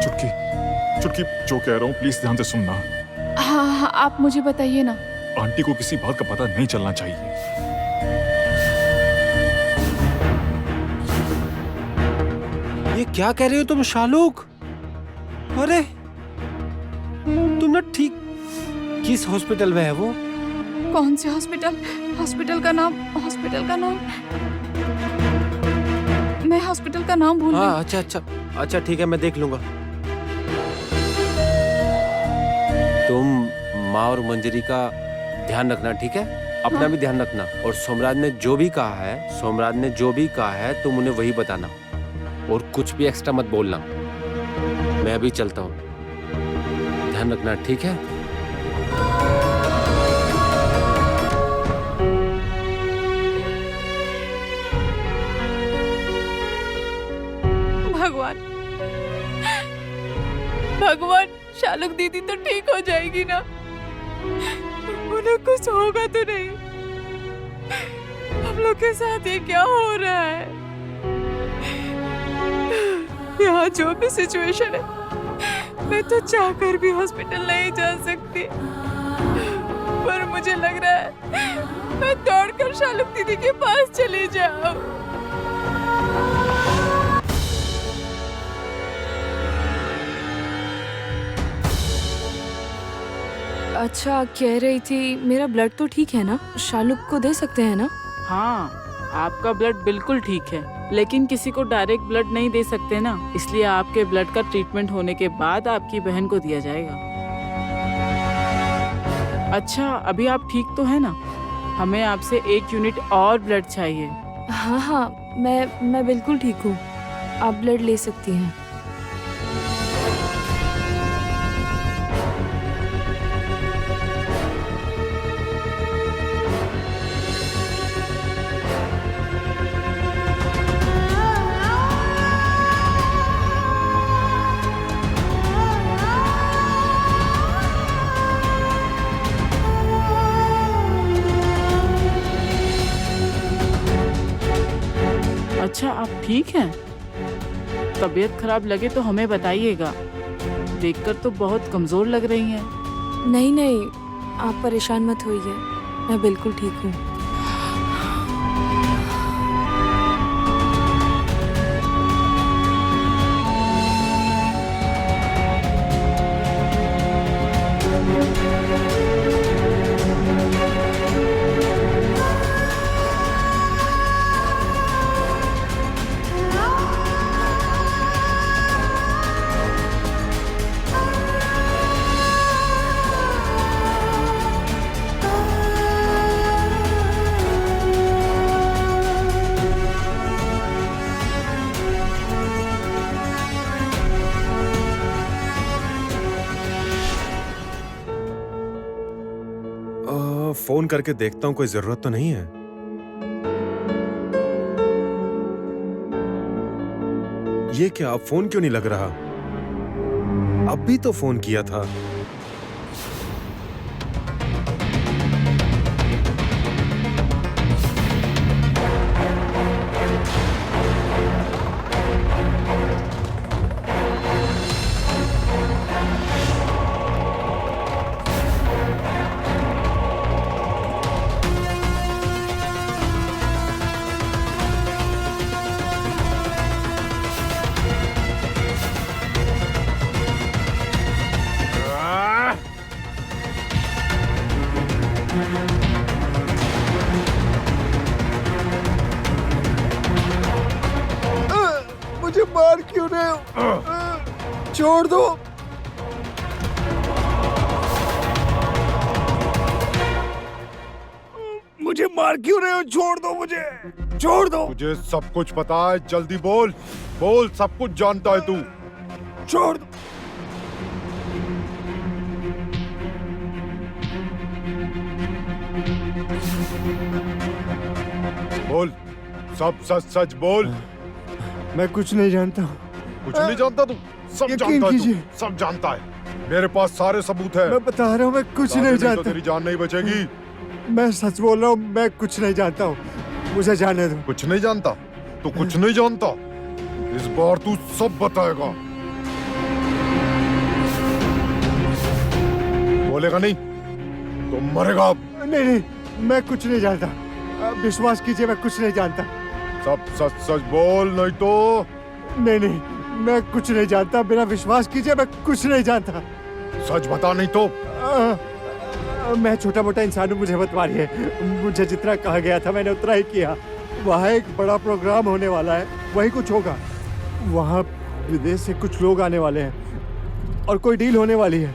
चुटकी, चुटकी जो कह रहा हूँ प्लीज ध्यान से सुनना। हाँ हाँ, आप मुझे बताइए ना। आंटी को किसी बात का पता नहीं चलना चाहिए। ये क्या कह रहे हो तुम शालूक? अरे तुम ना ठीक किस हॉस्पिटल में है वो? कौन से हॉस्पिटल? हॉस्पिटल का नाम मैं हॉस्पिटल का नाम भूल हाँ, गई। अच्छा ठीक है, मैं देख लूंगा। तुम माँ और मंजरी का ध्यान रखना, ठीक है? अपना हाँ। भी ध्यान रखना। और सोमराज ने जो भी कहा है तुम उन्हें वही बताना, और कुछ भी एक्स्ट्रा मत बोलना। मैं अभी चलता हूँ, ध्यान रखना, ठीक है? भगवान, शालुक दीदी तो ठीक हो जाएगी ना? उन्हें कुछ होगा तो नहीं? हम लोग के साथ ये क्या हो रहा है? यहाँ जो भी सिचुएशन है, मैं तो चाहकर भी हॉस्पिटल नहीं जा सकती, पर मुझे लग रहा है मैं दौड़कर शालुक दीदी के पास चली जाऊं। अच्छा, कह रही थी मेरा ब्लड तो ठीक है ना? शालुक को दे सकते हैं ना? हाँ, आपका ब्लड बिल्कुल ठीक है, लेकिन किसी को डायरेक्ट ब्लड नहीं दे सकते ना, इसलिए आपके ब्लड का ट्रीटमेंट होने के बाद आपकी बहन को दिया जाएगा। अच्छा, अभी आप ठीक तो है ना? हमें आपसे 1 यूनिट और ब्लड चाहिए। हाँ हाँ, मैं बिल्कुल ठीक हूँ, आप ब्लड ले सकती हैं। अच्छा, आप ठीक हैं? तबीयत खराब लगे तो हमें बताइएगा, देखकर तो बहुत कमजोर लग रही हैं। नहीं, आप परेशान मत होइए, मैं बिल्कुल ठीक हूँ। फोन करके देखता हूँ कोई जरूरत तो नहीं है। ये क्या, अब फोन क्यों नहीं लग रहा? अभी तो फोन किया था। रहे हो? छोड़ दो। मुझे मार क्यों रहे हो? छोड़ दो मुझे, छोड़ दो। मुझे सब कुछ पता है, जल्दी बोल बोल, सब कुछ जानता है तू। छोड़ दो। बोल, सब सच सच बोल। मैं कुछ नहीं जानता हूँ। कुछ नहीं जानता तू? सब यकीन जानता है तू, कीजिए। सब जानता है। मेरे पास सारे सबूत है। मैं बता रहा हूँ, मैं कुछ नहीं तो जानता। तेरी जान नहीं बचेगी। मैं सच बोल रहा हूँ, मैं कुछ नहीं जानता हूँ। मुझे जाने दो। कुछ नहीं जानता? तू कुछ नहीं जानता? इस बार तू सब बताएगा। बोलेगा नहीं तो मरेगा। नहीं नहीं, मैं कुछ नहीं जानता। विश्वास कीजिए, मैं कुछ नहीं जानता। सब सच सच बोल, नहीं तो। नहीं नहीं, मैं कुछ नहीं जानता। मेरा विश्वास कीजिए, मैं कुछ नहीं जानता। सच बता, नहीं तो। मैं छोटा मोटा इंसान हूँ, मुझे मत मारिए। मुझे जितना कहा गया था मैंने उतना ही किया। वहाँ एक बड़ा प्रोग्राम होने वाला है, वही कुछ होगा। वहाँ विदेश से कुछ लोग आने वाले हैं और कोई डील होने वाली है,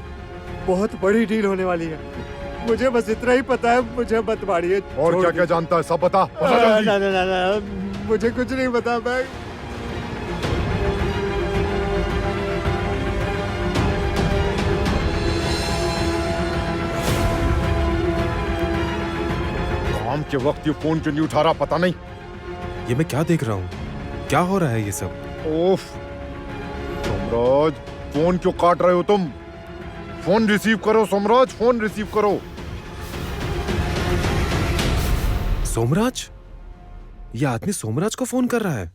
बहुत बड़ी डील होने वाली है। मुझे बस इतना ही पता है, मुझे मत मारिए। और क्या क्या जानता है, सब बता। ना, ना, ना, ना, मुझे कुछ नहीं पता। मैं काम के वक्त ये फोन क्यों नहीं उठा रहा, पता नहीं। ये मैं क्या देख रहा हूँ? क्या हो रहा है ये सब? ओफ सोमराज, फोन क्यों काट रहे हो तुम? फोन रिसीव करो सोमराज, फोन रिसीव करो। सोमराज? ये आदमी सोमराज को फोन कर रहा है।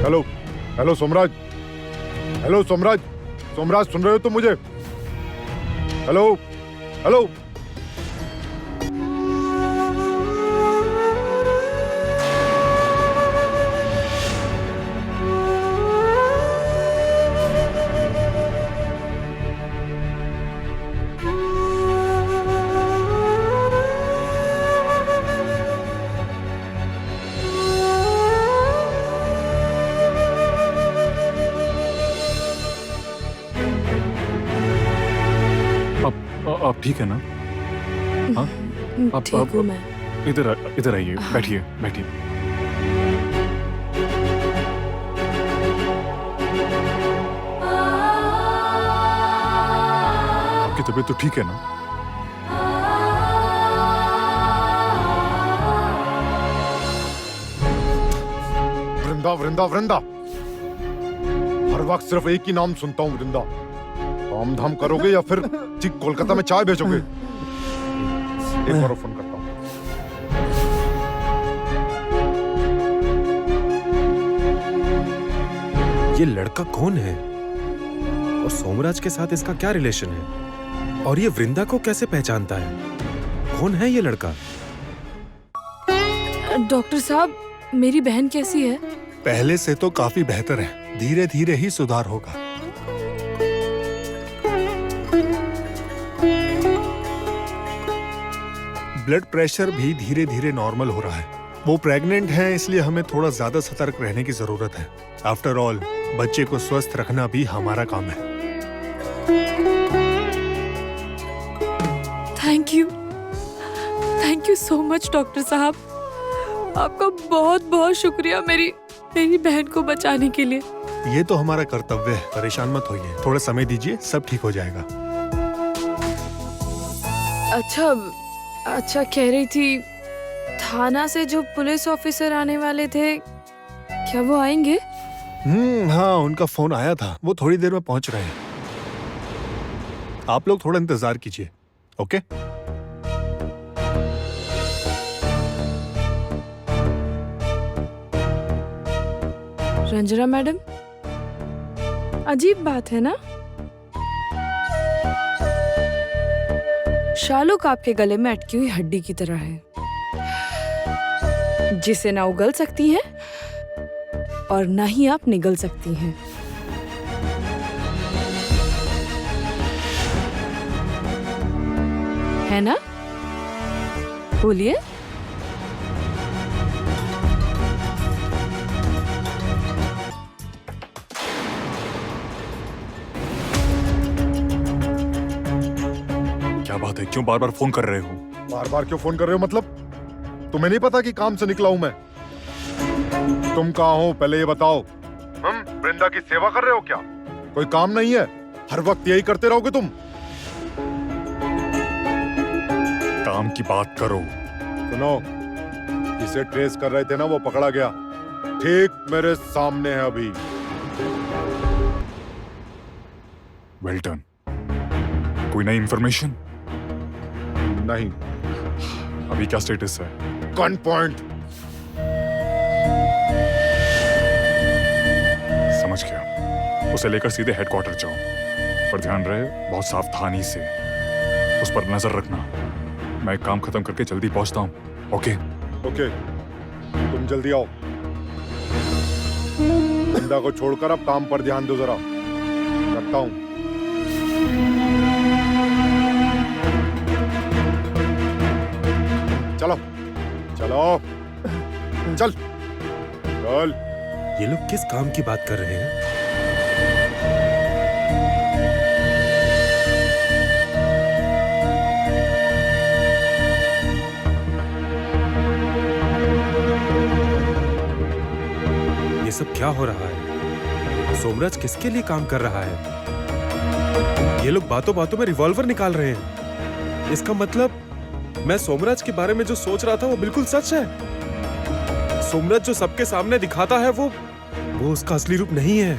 Hello hello Somraj, hello Somraj, Somraj सुन रहे हो तुम मुझे? Hello hello. आप ठीक है ना? हाँ, ठीक हूँ मैं। इधर आइए, बैठिए बैठिए। आपकी तबीयत तो ठीक है ना? वृंदा वृंदा वृंदा, हर वक्त सिर्फ एक ही नाम सुनता हूँ, वृंदा। काम धाम करोगे या फिर ठीक कोलकाता में चाय बेचोगे? एक बार फोन करता हूँ। ये लड़का कौन है और सोमराज के साथ इसका क्या रिलेशन है? और ये वृंदा को कैसे पहचानता है? कौन है ये लड़का? डॉक्टर साहब, मेरी बहन कैसी है? पहले से तो काफी बेहतर है, धीरे धीरे ही सुधार होगा। ब्लड प्रेशर भी धीरे धीरे नॉर्मल हो रहा है। वो प्रेग्नेंट है, इसलिए हमें थोड़ा ज्यादा सतर्क रहने की जरूरत है। आफ्टर ऑल, बच्चे को स्वस्थ रखना भी हमारा काम है। Thank you so much doctor साहब। आपका बहुत बहुत शुक्रिया मेरी बहन को बचाने के लिए। ये तो हमारा कर्तव्य है, परेशान मत होइए। थोड़ा समय दीजिए, सब ठीक हो जाएगा। अच्छा कह रही थी, थाना से जो पुलिस ऑफिसर आने वाले थे, क्या वो आएंगे? हाँ, उनका फोन आया था, वो थोड़ी देर में पहुंच रहे हैं। आप लोग थोड़ा इंतजार कीजिए, ओके? रंजना मैडम, अजीब बात है ना, शालुक आपके गले में अटकी हुई हड्डी की तरह है। जिसे ना उगल सकती हैं और ना ही आप निगल सकती हैं। है ना? बोलिए। क्या बात है, क्यों बार बार फोन कर रहे हो? बार बार क्यों फोन कर रहे हो? मतलब तुम्हें नहीं पता कि काम से निकला हूं मैं? तुम कहाँ हो पहले ये बताओ। वृंदा की सेवा कर रहे हो क्या? कोई काम नहीं है? हर वक्त यही करते रहोगे तुम? काम की बात करो। सुनो, जिसे ट्रेस कर रहे थे ना वो पकड़ा गया, ठीक मेरे सामने है अभी। Well done. कोई नई इंफॉर्मेशन? नहीं। अभी क्या स्टेटस है? Gun point. समझ गया। उसे लेकर सीधे हेडक्वार्टर जाओ, पर ध्यान रहे बहुत सावधानी से। उस पर नजर रखना। मैं एक काम खत्म करके जल्दी पहुंचता हूँ। ओके? ओके, तुम जल्दी आओ। वृंदा को छोड़कर अब काम पर ध्यान दो जरा। रखता हूँ। चलो चलो चल चल। ये लोग किस काम की बात कर रहे हैं? ये सब क्या हो रहा है? सोमराज किसके लिए काम कर रहा है? ये लोग बातों बातों में रिवॉल्वर निकाल रहे हैं। इसका मतलब मैं सोमराज के बारे में जो सोच रहा था वो बिल्कुल सच है। सोमराज जो सबके सामने दिखाता है वो उसका असली रूप नहीं है।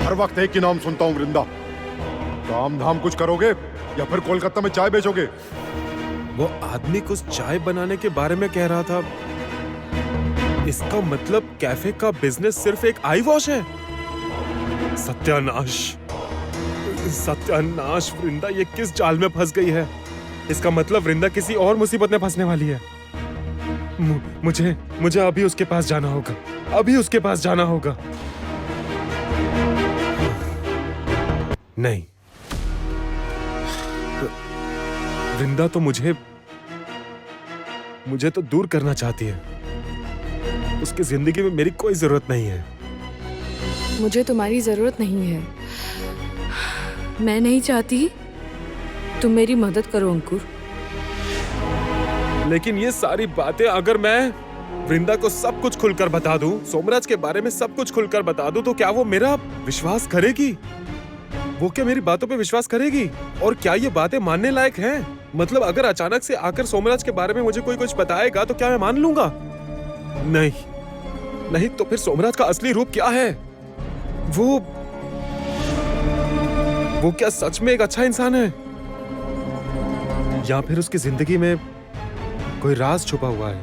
हर वक्त एक ही नाम सुनता हूँ, वृंदा। काम धाम कुछ करोगे या फिर कोलकाता में चाय बेचोगे? वो आदमी कुछ चाय बनाने के बारे में कह रहा था। इसका मतलब कैफे का बिजनेस सिर्फ एक आई वॉश है। सत्यानाश, सत्यानाश। वृंदा ये किस जाल में फंस गई है? इसका मतलब वृंदा किसी और मुसीबत में फंसने वाली है। मुझे अभी उसके पास जाना होगा। अभी उसके पास जाना होगा। नहीं, वृंदा तो मुझे तो दूर करना चाहती है। उसकी जिंदगी में मेरी कोई जरूरत नहीं है। मुझे तुम्हारी जरूरत नहीं है। मैं नहीं चाहती तुम मेरी मदद करो अंकुर। लेकिन ये सारी बातें अगर मैं वृंदा को सब कुछ खुलकर बता दूं, सोमराज के बारे में सब कुछ खुलकर बता दूं, तो क्या वो मेरा विश्वास करेगी? वो क्या मेरी बातों पे विश्वास करेगी? और क्या ये बातें मानने लायक हैं? मतलब अगर अचानक से आकर सोमराज के बारे में मुझे कोई कुछ बताएगा तो क्या मैं मान लूंगा? नहीं, नहीं। तो फिर सोमराज का असली रूप क्या है? वो क्या सच में एक अच्छा इंसान है, या फिर उसकी जिंदगी में कोई राज छुपा हुआ है?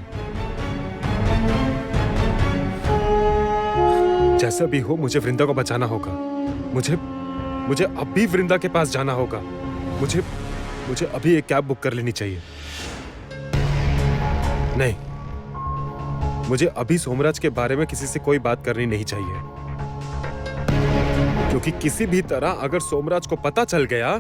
जैसा भी हो, मुझे वृंदा को बचाना होगा। मुझे अभी वृंदा के पास जाना होगा। मुझे अभी एक कैब बुक कर लेनी चाहिए। नहीं, मुझे अभी सोमराज के बारे में किसी से कोई बात करनी नहीं चाहिए, क्योंकि किसी भी तरह अगर सोमराज को पता चल गया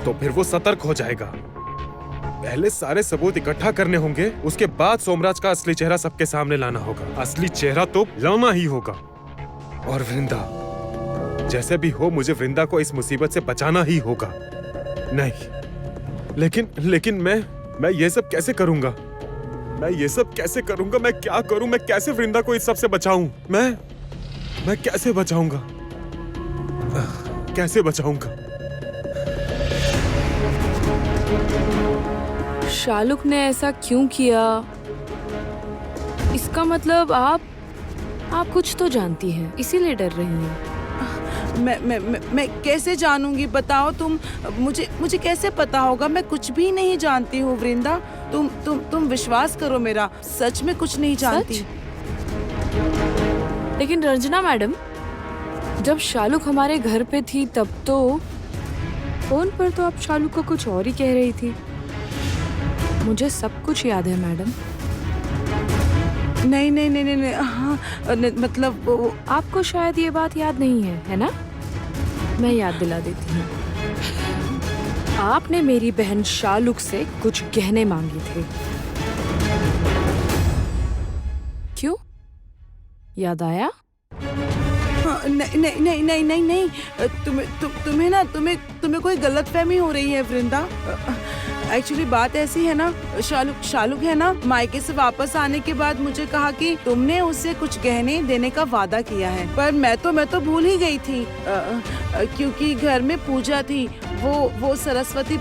तो फिर वो सतर्क हो जाएगा। पहले सारे सबूत इकट्ठा करने होंगे, उसके बाद सोमराज का असली चेहरा सबके सामने लाना होगा। असली चेहरा तो लाना ही होगा। और वृंदा, जैसे भी हो, मुझे वृंदा को इस मुसीबत से बचाना ही होगा। नहीं, लेकिन मैं ये सब कैसे करूंगा? मैं क्या करूं? मैं कैसे वृंदा को इस सब से बचाऊं? मैं कैसे बचाऊंगा? कैसे बचाऊंगा? शालुक ने ऐसा क्यों किया? इसका मतलब आप कुछ तो जानती हैं, इसीलिए डर रही हैं। मैं कैसे जानूंगी? बताओ तुम। मुझे कैसे पता होगा? मैं कुछ भी नहीं जानती हूँ वृंदा। तुम विश्वास करो मेरा, सच में कुछ नहीं जानती। लेकिन रंजना मैडम, जब शालुक हमारे घर पे थी तब तो फोन पर तो आप शालुक को कुछ और ही कह रही थी। मुझे सब कुछ याद है मैडम। नहीं नहीं नहीं नहीं, नहीं हाँ मतलब वो आपको शायद ये बात याद नहीं है ना? मैं याद दिला देती हूँ। आपने मेरी बहन शालुक से कुछ गहने मांगे थे। क्यों? याद आया? नहीं नहीं नहीं नहीं नहीं नहीं, तुम्हें कोई गलतफहमी हो रही है वृंदा। एक्चुअली बात ऐसी है ना, शालुक है ना, मायके से वापस आने के बाद मुझे कहा कि तुमने उसे कुछ गहने देने का वादा किया है, पर मैं तो भूल ही गई थी क्योंकि घर में पूजा थी, वो सरस्वती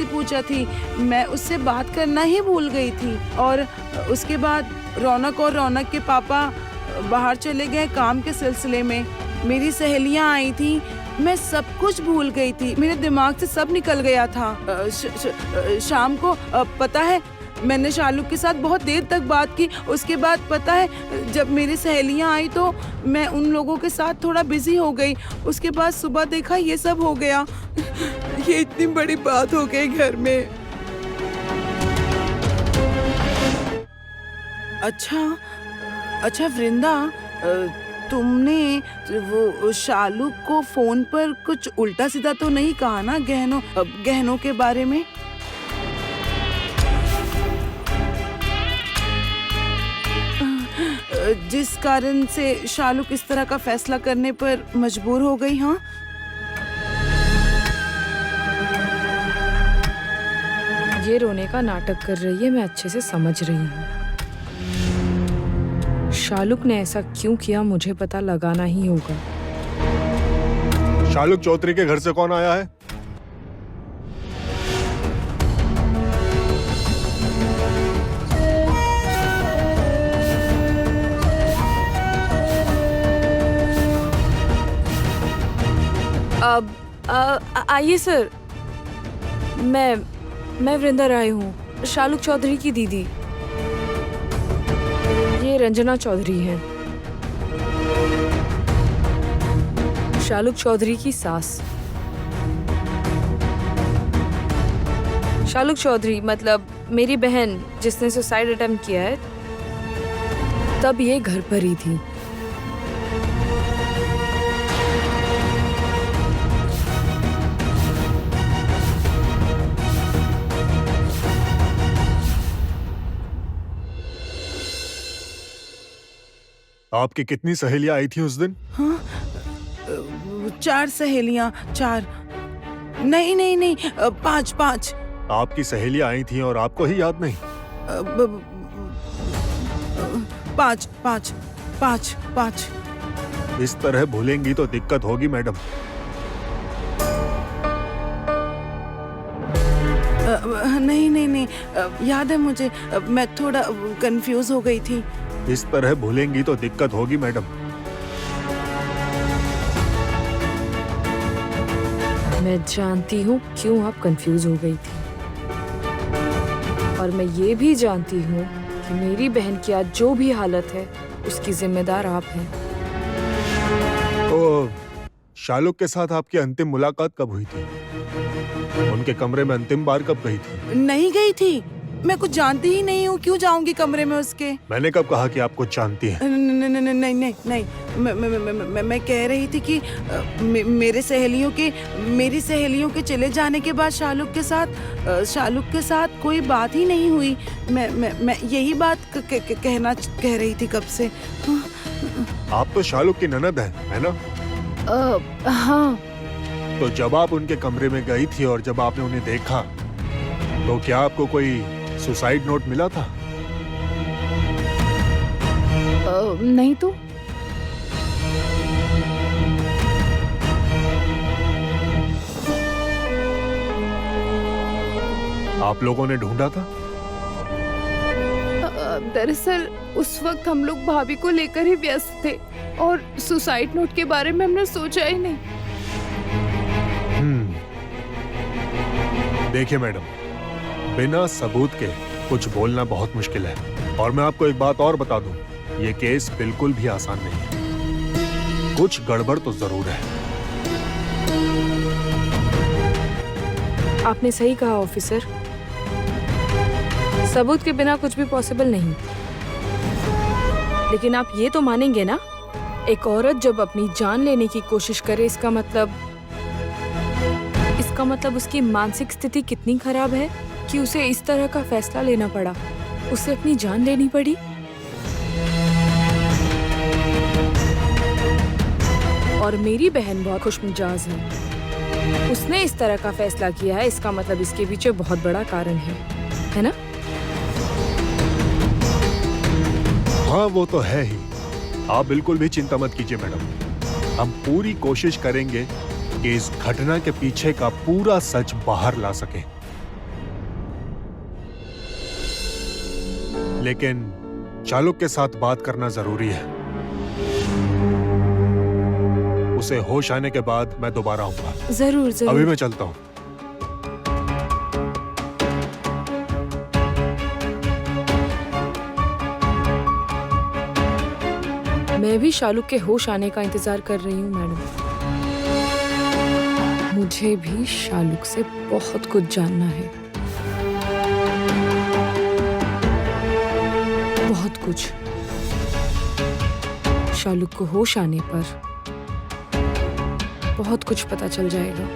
पूजा थी। मैं उससे बात करना ही भूल गई थी। और उसके बाद रौनक के पापा बाहर चले गए काम के सिलसिले में। मेरी सहेलियां आई थी, मैं सब कुछ भूल गई थी, मेरे दिमाग से सब निकल गया था। शाम को पता है मैंने शालुक के साथ बहुत देर तक बात की। उसके बाद पता है जब मेरी सहेलियां आई तो मैं उन लोगों के साथ थोड़ा बिजी हो गई। उसके बाद सुबह देखा ये सब हो गया। ये इतनी बड़ी बात हो गई घर में। अच्छा वृंदा, तुमने वो शालुक को फोन पर कुछ उल्टा सीधा तो नहीं कहा ना गहनों के बारे में? जिस कारण से शालुक इस तरह का फैसला करने पर मजबूर हो गई। हाँ, ये रोने का नाटक कर रही है, मैं अच्छे से समझ रही हूँ। शालुक ने ऐसा क्यों किया मुझे पता लगाना ही होगा। शालुक चौधरी के घर से कौन आया है? अब आइए सर, मैं वृंदा राय हूँ, शालुक चौधरी की दीदी। ये रंजना चौधरी हैं, शालुक चौधरी की सास। शालुक चौधरी मतलब मेरी बहन जिसने सुसाइड अटेम्प्ट किया है, तब ये घर पर ही थी। आपकी कितनी सहेलियां आई थी उस दिन? हाँ, 4 सहेलियां, 4 नहीं 5। आपकी सहेलियां आई थी और आपको ही याद नहीं? 5। इस तरह भूलेंगी तो दिक्कत होगी मैडम। नहीं, याद है मुझे, मैं थोड़ा कंफ्यूज हो गई थी। इस तरह भूलेंगी तो दिक्कत होगी मैडम। मैं जानती हूँ क्यों आप कंफ्यूज हो गई थी, और मैं ये भी जानती हूँ कि मेरी बहन की आज जो भी हालत है उसकी जिम्मेदार आप हैं। तो शालुक के साथ आपकी अंतिम मुलाकात कब हुई थी? उनके कमरे में अंतिम बार कब गई थी? नहीं गई थी, मैं कुछ जानती ही नहीं हूँ, क्यों जाऊंगी कमरे में उसके? मैंने कब कहा कि आप कुछ जानती हैं? नहीं, मैं कह रही थी कि मेरी सहेलियों के चले जाने के बाद शालुक के साथ कोई बात ही नहीं हुई। मैं यही बात कह रही थी कब से। आप तो शालुक की ननद है ना? हाँ। तो जब आप उनके कमरे में गई थी और जब आपने उन्हें देखा, तो क्या आपको कोई सुसाइड नोट मिला था? नहीं तो। आप लोगों ने ढूंढा था? दरअसल उस वक्त हम लोग भाभी को लेकर ही व्यस्त थे और सुसाइड नोट के बारे में हमने सोचा ही नहीं। देखिए मैडम, बिना सबूत के कुछ बोलना बहुत मुश्किल है, और मैं आपको एक बात और बता दूं, ये केस बिल्कुल भी आसान नहीं है। कुछ गड़बड़ तो जरूर है। आपने सही कहा ऑफिसर, सबूत के बिना कुछ भी पॉसिबल नहीं। लेकिन आप ये तो मानेंगे ना, एक औरत जब अपनी जान लेने की कोशिश करे, इसका मतलब उसकी मानसिक स्थिति कितनी खराब है कि उसे इस तरह का फैसला लेना पड़ा, उसे अपनी जान लेनी पड़ी। और मेरी बहन बहुत खुशमिजाज है, उसने इस तरह का फैसला किया है, इसका मतलब इसके पीछे बहुत बड़ा कारण है ना? हाँ, वो तो है ही। आप बिल्कुल भी चिंता मत कीजिए मैडम, हम पूरी कोशिश करेंगे कि इस घटना के पीछे का पूरा सच बाहर ला सके। लेकिन चालुक के साथ बात करना जरूरी है। उसे होश आने के बाद मैं दोबारा आऊंगा। जरूर जरूर। अभी मैं चलता हूँ। मैं भी शालुक के होश आने का इंतजार कर रही हूँ मैडम। मुझे भी शालुक से बहुत कुछ जानना है, बहुत कुछ। शालुक को होश आने पर बहुत कुछ पता चल जाएगा।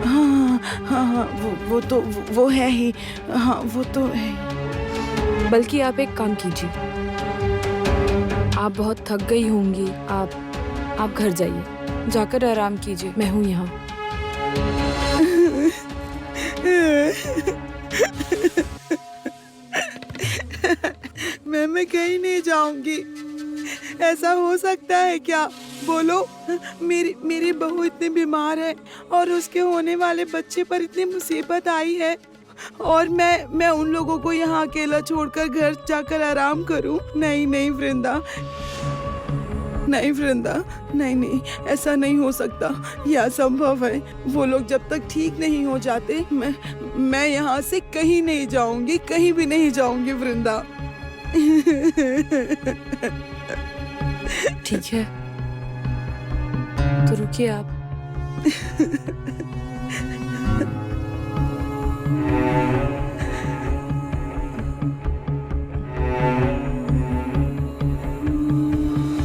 हाँ हाँ हाँ, वो है ही। हाँ, वो तो है ही। बल्कि आप एक काम कीजिए, आप बहुत थक गई होंगी, आप घर जाइए, जाकर आराम कीजिए, मैं हूँ यहाँ। मैं कहीं नहीं जाऊंगी। ऐसा हो सकता है क्या? बोलो। मेरी बहू इतनी बीमार है और उसके होने वाले बच्चे पर इतनी मुसीबत आई है, और मैं उन लोगों को यहाँ अकेला छोड़कर घर जाकर आराम करूं? नहीं वृंदा, नहीं वृंदा, नहीं, ऐसा नहीं हो सकता, यह असंभव है। वो लोग जब तक ठीक नहीं हो जाते, मैं यहाँ से कहीं नहीं जाऊंगी, कहीं भी नहीं जाऊंगी वृंदा। ठीक है, तो रुकिए आप।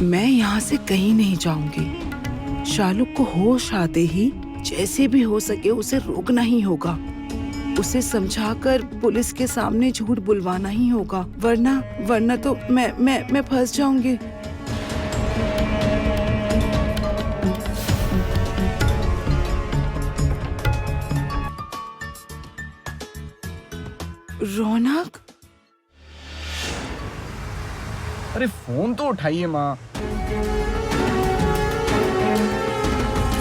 मैं यहाँ से कहीं नहीं जाऊंगी। शालुक को होश आते ही जैसे भी हो सके उसे रोकना ही होगा, उसे समझाकर पुलिस के सामने झूठ बुलवाना ही होगा, वरना तो मैं फंस जाऊंगी। रौनक, अरे फोन तो उठाइए माँ।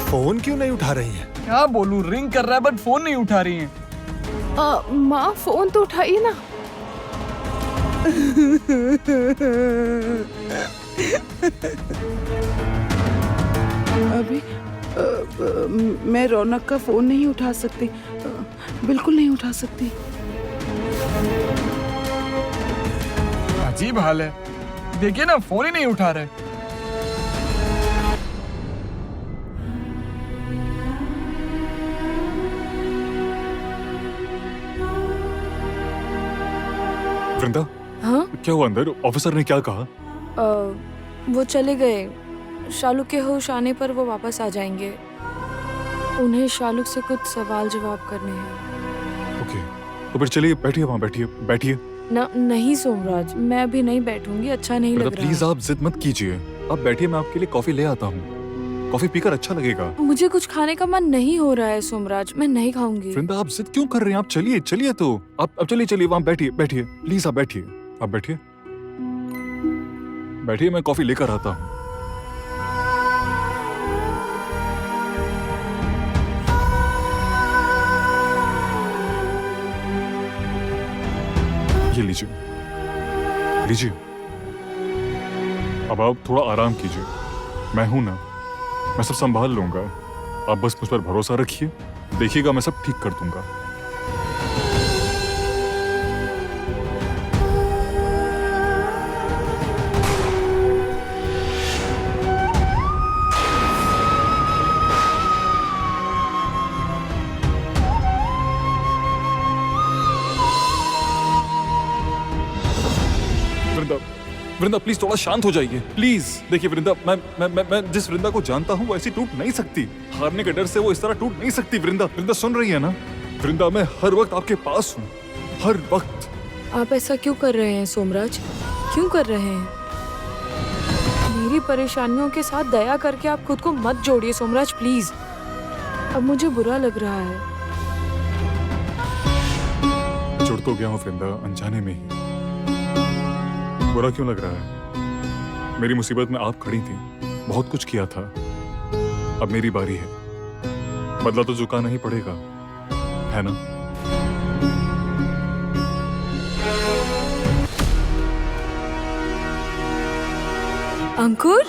फोन क्यों नहीं उठा रही है? क्या बोलूं, रिंग कर रहा है बट फोन नहीं उठा रही है। माँ फोन तो उठाइए ना। अभी मैं रौनक का फोन नहीं उठा सकती, बिल्कुल नहीं उठा सकती। अजीब हाल है, देखिए ना फोन ही नहीं उठा रहे। वृंदा, हाँ? क्या हुआ अंदर? ऑफिसर ने क्या कहा? वो चले गए। शालुक के होश आने पर वो वापस आ जाएंगे। उन्हें शालुक से कुछ सवाल जवाब करने हैं। ओके, तो फिर चलिए, बैठिए वहाँ, बैठिए। नहीं सोमराज, मैं अभी नहीं बैठूंगी, अच्छा नहीं लग रहा। प्लीज आप जिद मत कीजिए, आप बैठिए, मैं आपके लिए कॉफी ले आता हूँ। कॉफी पीकर अच्छा लगेगा। मुझे कुछ खाने का मन नहीं हो रहा है सोमराज, मैं नहीं खाऊंगी। वृंदा, आप जिद क्यों कर रहे हैं? आप चलिए तो आप चलिए वहाँ बैठिए, प्लीज आप बैठिए, मैं कॉफी लेकर आता हूँ। ये लीजिए। अब आप थोड़ा आराम कीजिए, मैं हूं ना, मैं सब संभाल लूंगा। आप बस मुझ पर भरोसा रखिए, देखिएगा मैं सब ठीक कर दूंगा। वृंदा प्लीज थोड़ा शांत हो जाइए प्लीज। देखिए वृंदा, मैं जिस वृंदा को जानता हूँ वो ऐसी टूट नहीं सकती। हारने के डर से वो इस तरह टूट नहीं सकती। वृंदा, वृंदा सुन रही है ना? वृंदा, मैं हर वक्त आपके पास हूँ, हर वक्त। आप ऐसा क्यों कर रहे हैं सोमराज? क्यों कर रहे हैं? मेरी परेशानियों के साथ दया करके आप खुद को मत जोड़िए सोमराज, प्लीज। अब मुझे बुरा लग रहा है। जुड़ तो गया हूँ वृंदा, अनजाने में ही। बुरा क्यों लग रहा है? मेरी मुसीबत में आप खड़ी थी, बहुत कुछ किया था। अब मेरी बारी है, बदला तो चुकाना ही पड़ेगा, है ना? अंकुर?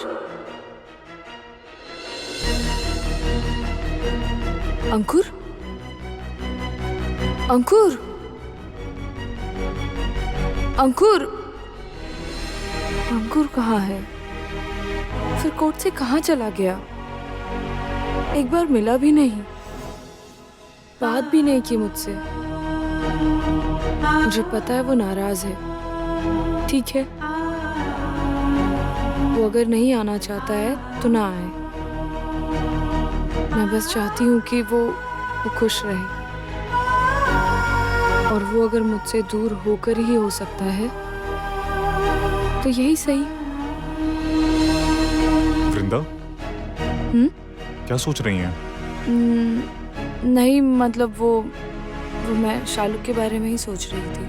अंकुर? अंकुर? अंकुर? अंकुर कहाँ है? फिर कोर्ट से कहाँ चला गया? एक बार मिला भी नहीं, बात भी नहीं की मुझसे। मुझे पता है वो नाराज है। ठीक है, वो अगर नहीं आना चाहता है तो ना आए। मैं बस चाहती हूँ कि वो खुश रहे, और वो अगर मुझसे दूर होकर ही हो सकता है तो यही सही। वृंदा, क्या सोच रही हैं? नहीं, मतलब वो मैं शालू के बारे में ही सोच रही थी।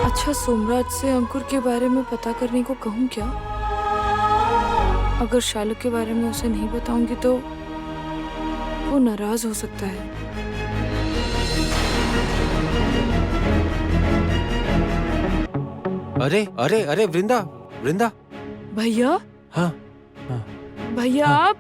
अच्छा, सोमराज से अंकुर के बारे में पता करने को कहूँ क्या? अगर शालू के बारे में उसे नहीं बताऊंगी तो वो नाराज हो सकता है। अरे अरे अरे वृंदा, वृंदा। भैया? हाँ भैया, आप?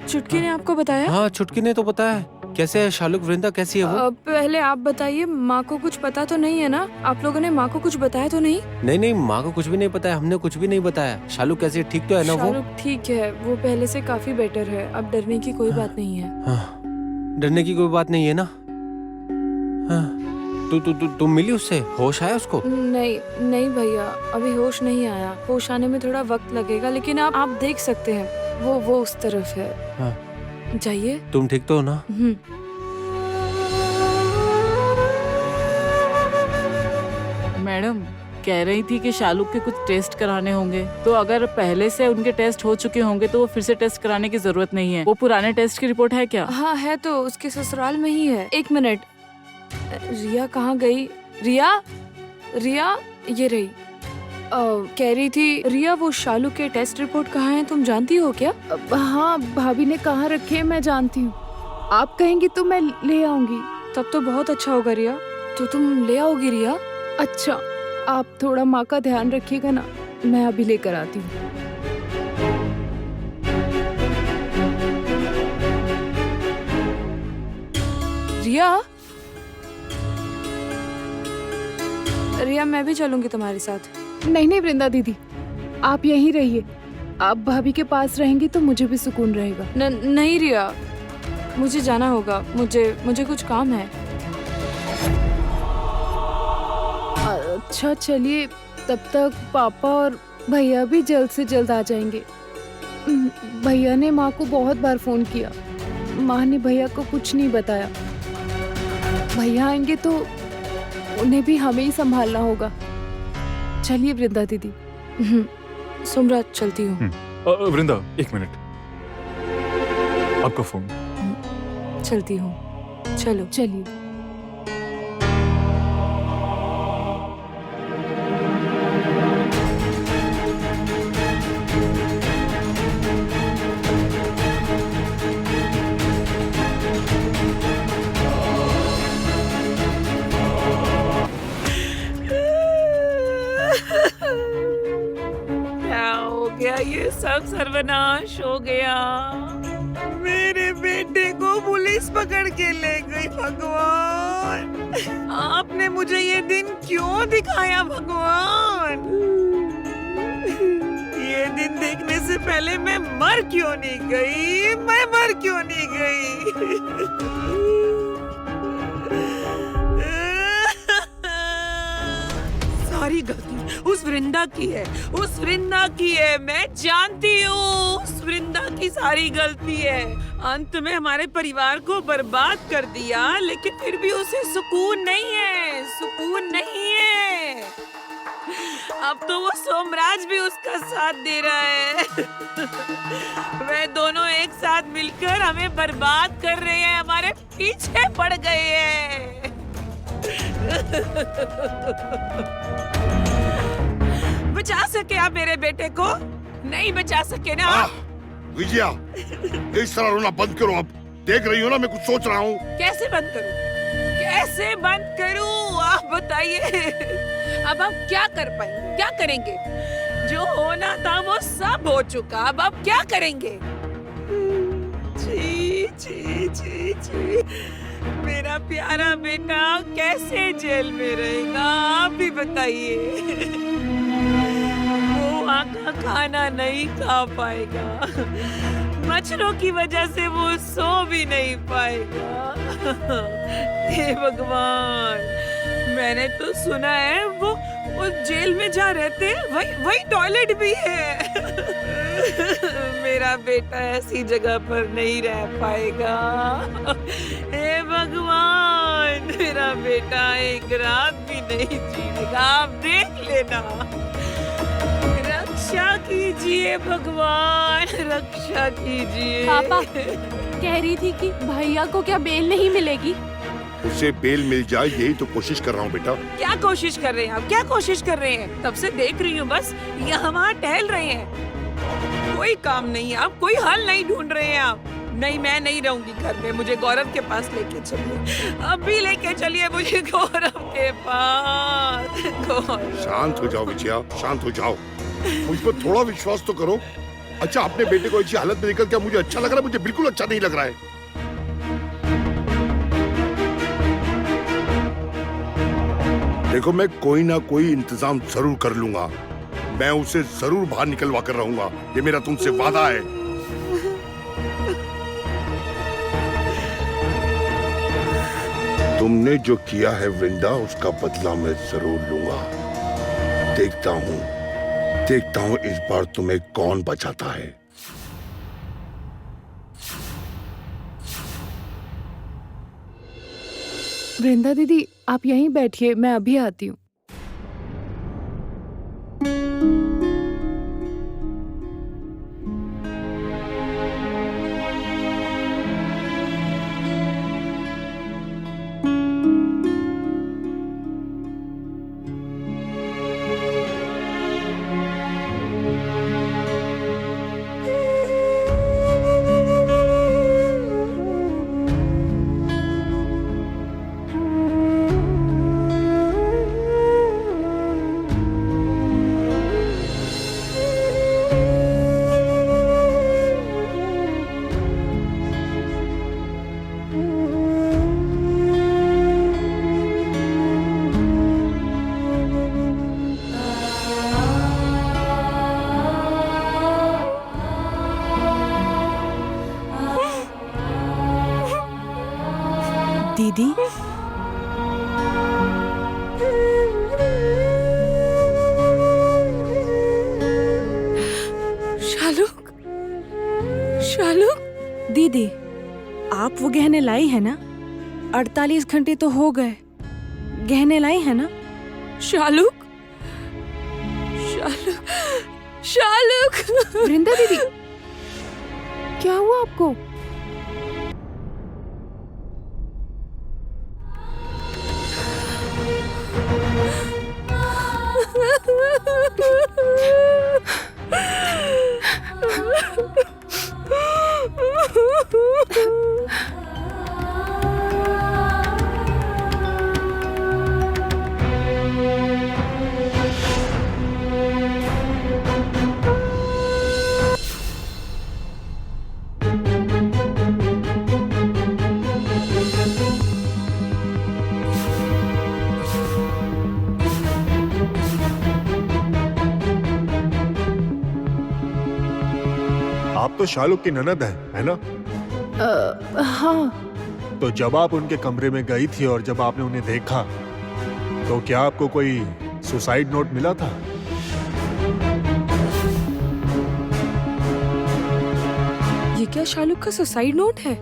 चुटकी ने आपको बताया? हाँ, चुटकी ने तो बताया। कैसे है शालुक? वृंदा कैसी है वो? पहले आप बताइए, माँ को कुछ पता तो नहीं है ना? आप लोगों ने माँ को कुछ बताया तो नहीं? नहीं नहीं, माँ को कुछ भी नहीं बताया, हमने कुछ भी नहीं बताया। शालुक कैसी है? ठीक तो है ना वो? शालुक ठीक है, वो पहले से काफी बेटर है। अब डरने की कोई बात नहीं है। डरने की कोई बात नहीं है ना? तुम मिली उससे? होश आया उसको? नहीं नहीं भैया, अभी होश नहीं आया। होश आने में थोड़ा वक्त लगेगा, लेकिन आप देख सकते हैं वो उस तरफ है। जाइए। तुम ठीक तो हो ना? मैडम कह रही थी कि शालुक के कुछ टेस्ट कराने होंगे, तो अगर पहले से उनके टेस्ट हो चुके होंगे तो वो फिर से टेस्ट कराने की जरूरत नहीं है। वो पुराने टेस्ट की रिपोर्ट है क्या? हाँ है, तो उसके ससुराल में ही है। एक मिनट, रिया कहाँ गई? रिया, रिया ये रही। कह रही थी रिया, वो शालू के टेस्ट रिपोर्ट कहाँ हैं, तुम जानती हो क्या? हाँ, भाभी ने कहाँ रखे, मैं जानती हूँ। आप कहेंगी तो मैं ले आऊंगी। तब तो बहुत अच्छा होगा रिया। तो तुम ले आओगी रिया? अच्छा, आप थोड़ा माँ का ध्यान रखिएगा ना, मैं अभी लेकर आती हूँ। रिया, रिया मैं भी चलूंगी तुम्हारे साथ। नहीं नहीं वृंदा दीदी, आप यहीं रहिए। आप भाभी के पास रहेंगी तो मुझे भी सुकून रहेगा। नहीं रिया, मुझे जाना होगा। मुझे कुछ काम है। अच्छा चलिए, तब तक पापा और भैया भी जल्द से जल्द आ जाएंगे। भैया ने माँ को बहुत बार फोन किया, माँ ने भैया को कुछ नहीं बताया। भैया आएंगे तो उन्हें भी हमें ही संभालना होगा। चलिए वृंदा दीदी। सोमराज, चलती हूँ। वृंदा एक मिनट, आपका फोन। चलती हूँ, चलो। चलिए। ये सब सर्वनाश हो गया। मेरे बेटे को पुलिस पकड़ के ले गई। भगवान, आपने मुझे ये दिन क्यों दिखाया भगवान? ये दिन देखने से पहले मैं मर क्यों नहीं गई? मैं मर क्यों नहीं गई? सारी गलती उस वृंदा की है, उस वृंदा की है। मैं जानती हूँ उस वृंदा की सारी गलती है। अंत में हमारे परिवार को बर्बाद कर दिया, लेकिन फिर भी उसे सुकून नहीं है, सुकून नहीं है। अब तो वो सोमराज भी उसका साथ दे रहा है। वे दोनों एक साथ मिलकर हमें बर्बाद कर रहे हैं, हमारे पीछे पड़ गए हैं। बचा सके आप मेरे बेटे को? नहीं बचा सके ना। विजया, इस तरह रोना बंद करो। अब देख रही हो ना मैं कुछ सोच रहा हूँ। कैसे बंद करूं? कैसे बंद करूं? आप बताइए। अब आप क्या कर पाएंगे? क्या करेंगे? जो होना था वो सब हो चुका, अब आप क्या करेंगे? जी जी जी जी, मेरा प्यारा बेटा कैसे जेल में रहेगा, आप ही बताइए। वो वहाँ का खाना नहीं खा पाएगा, मच्छरों की वजह से वो सो भी नहीं पाएगा। हे भगवान, मैंने तो सुना है वो जेल में जहाँ रहते वही टॉयलेट भी है। मेरा बेटा ऐसी जगह पर नहीं रह पाएगा। हे भगवान, मेरा बेटा एक रात भी नहीं जीएगा, आप देख लेना। रक्षा कीजिए भगवान, रक्षा कीजिए। पापा कह रही थी कि भैया को क्या बेल नहीं मिलेगी? उसे बेल मिल जाए यही तो कोशिश कर रहा हूँ बेटा। क्या कोशिश कर रहे हैं आप? क्या कोशिश कर रहे हैं? तब से देख रही हूँ, बस यहाँ वहाँ टहल रहे हैं। कोई काम नहीं है, आप कोई हल नहीं ढूंढ रहे हैं आप। नहीं, मैं नहीं रहूंगी घर में, मुझे गौरव के पास लेके चलिए, अभी लेके चलिए मुझे गौरव के पास। गौरव। शांत हो जाओ विजया, शांत हो जाओ। मुझ पर थोड़ा विश्वास तो करो। अच्छा, अपने बेटे को ऐसी हालत में देखकर क्या मुझे अच्छा लग रहा है? मुझे बिल्कुल अच्छा नहीं लग रहा है। देखो, मैं कोई ना कोई इंतजाम जरूर कर लूंगा। मैं उसे जरूर बाहर निकलवा कर रहूंगा, ये मेरा तुमसे वादा है। तुमने जो किया है वृंदा, उसका बदला मैं जरूर लूंगा। देखता हूँ इस बार तुम्हें कौन बचाता है। वृंदा दीदी, आप यहीं बैठिए, मैं अभी आती हूँ। दीदी, शालुक, शालुक। दीदी, आप वो गहने लाई है ना? 48 घंटे तो हो गए, गहने लाई है ना? शालुक, शालुक, शालुक। वृंदा दीदी, क्या हुआ आपको? आप तो शालुक की ननद है ना? हाँ। तो जब आप उनके कमरे में गई थी और जब आपने उन्हें देखा, तो क्या आपको कोई सुसाइड नोट मिला था। ये क्या शालू का सुसाइड नोट है?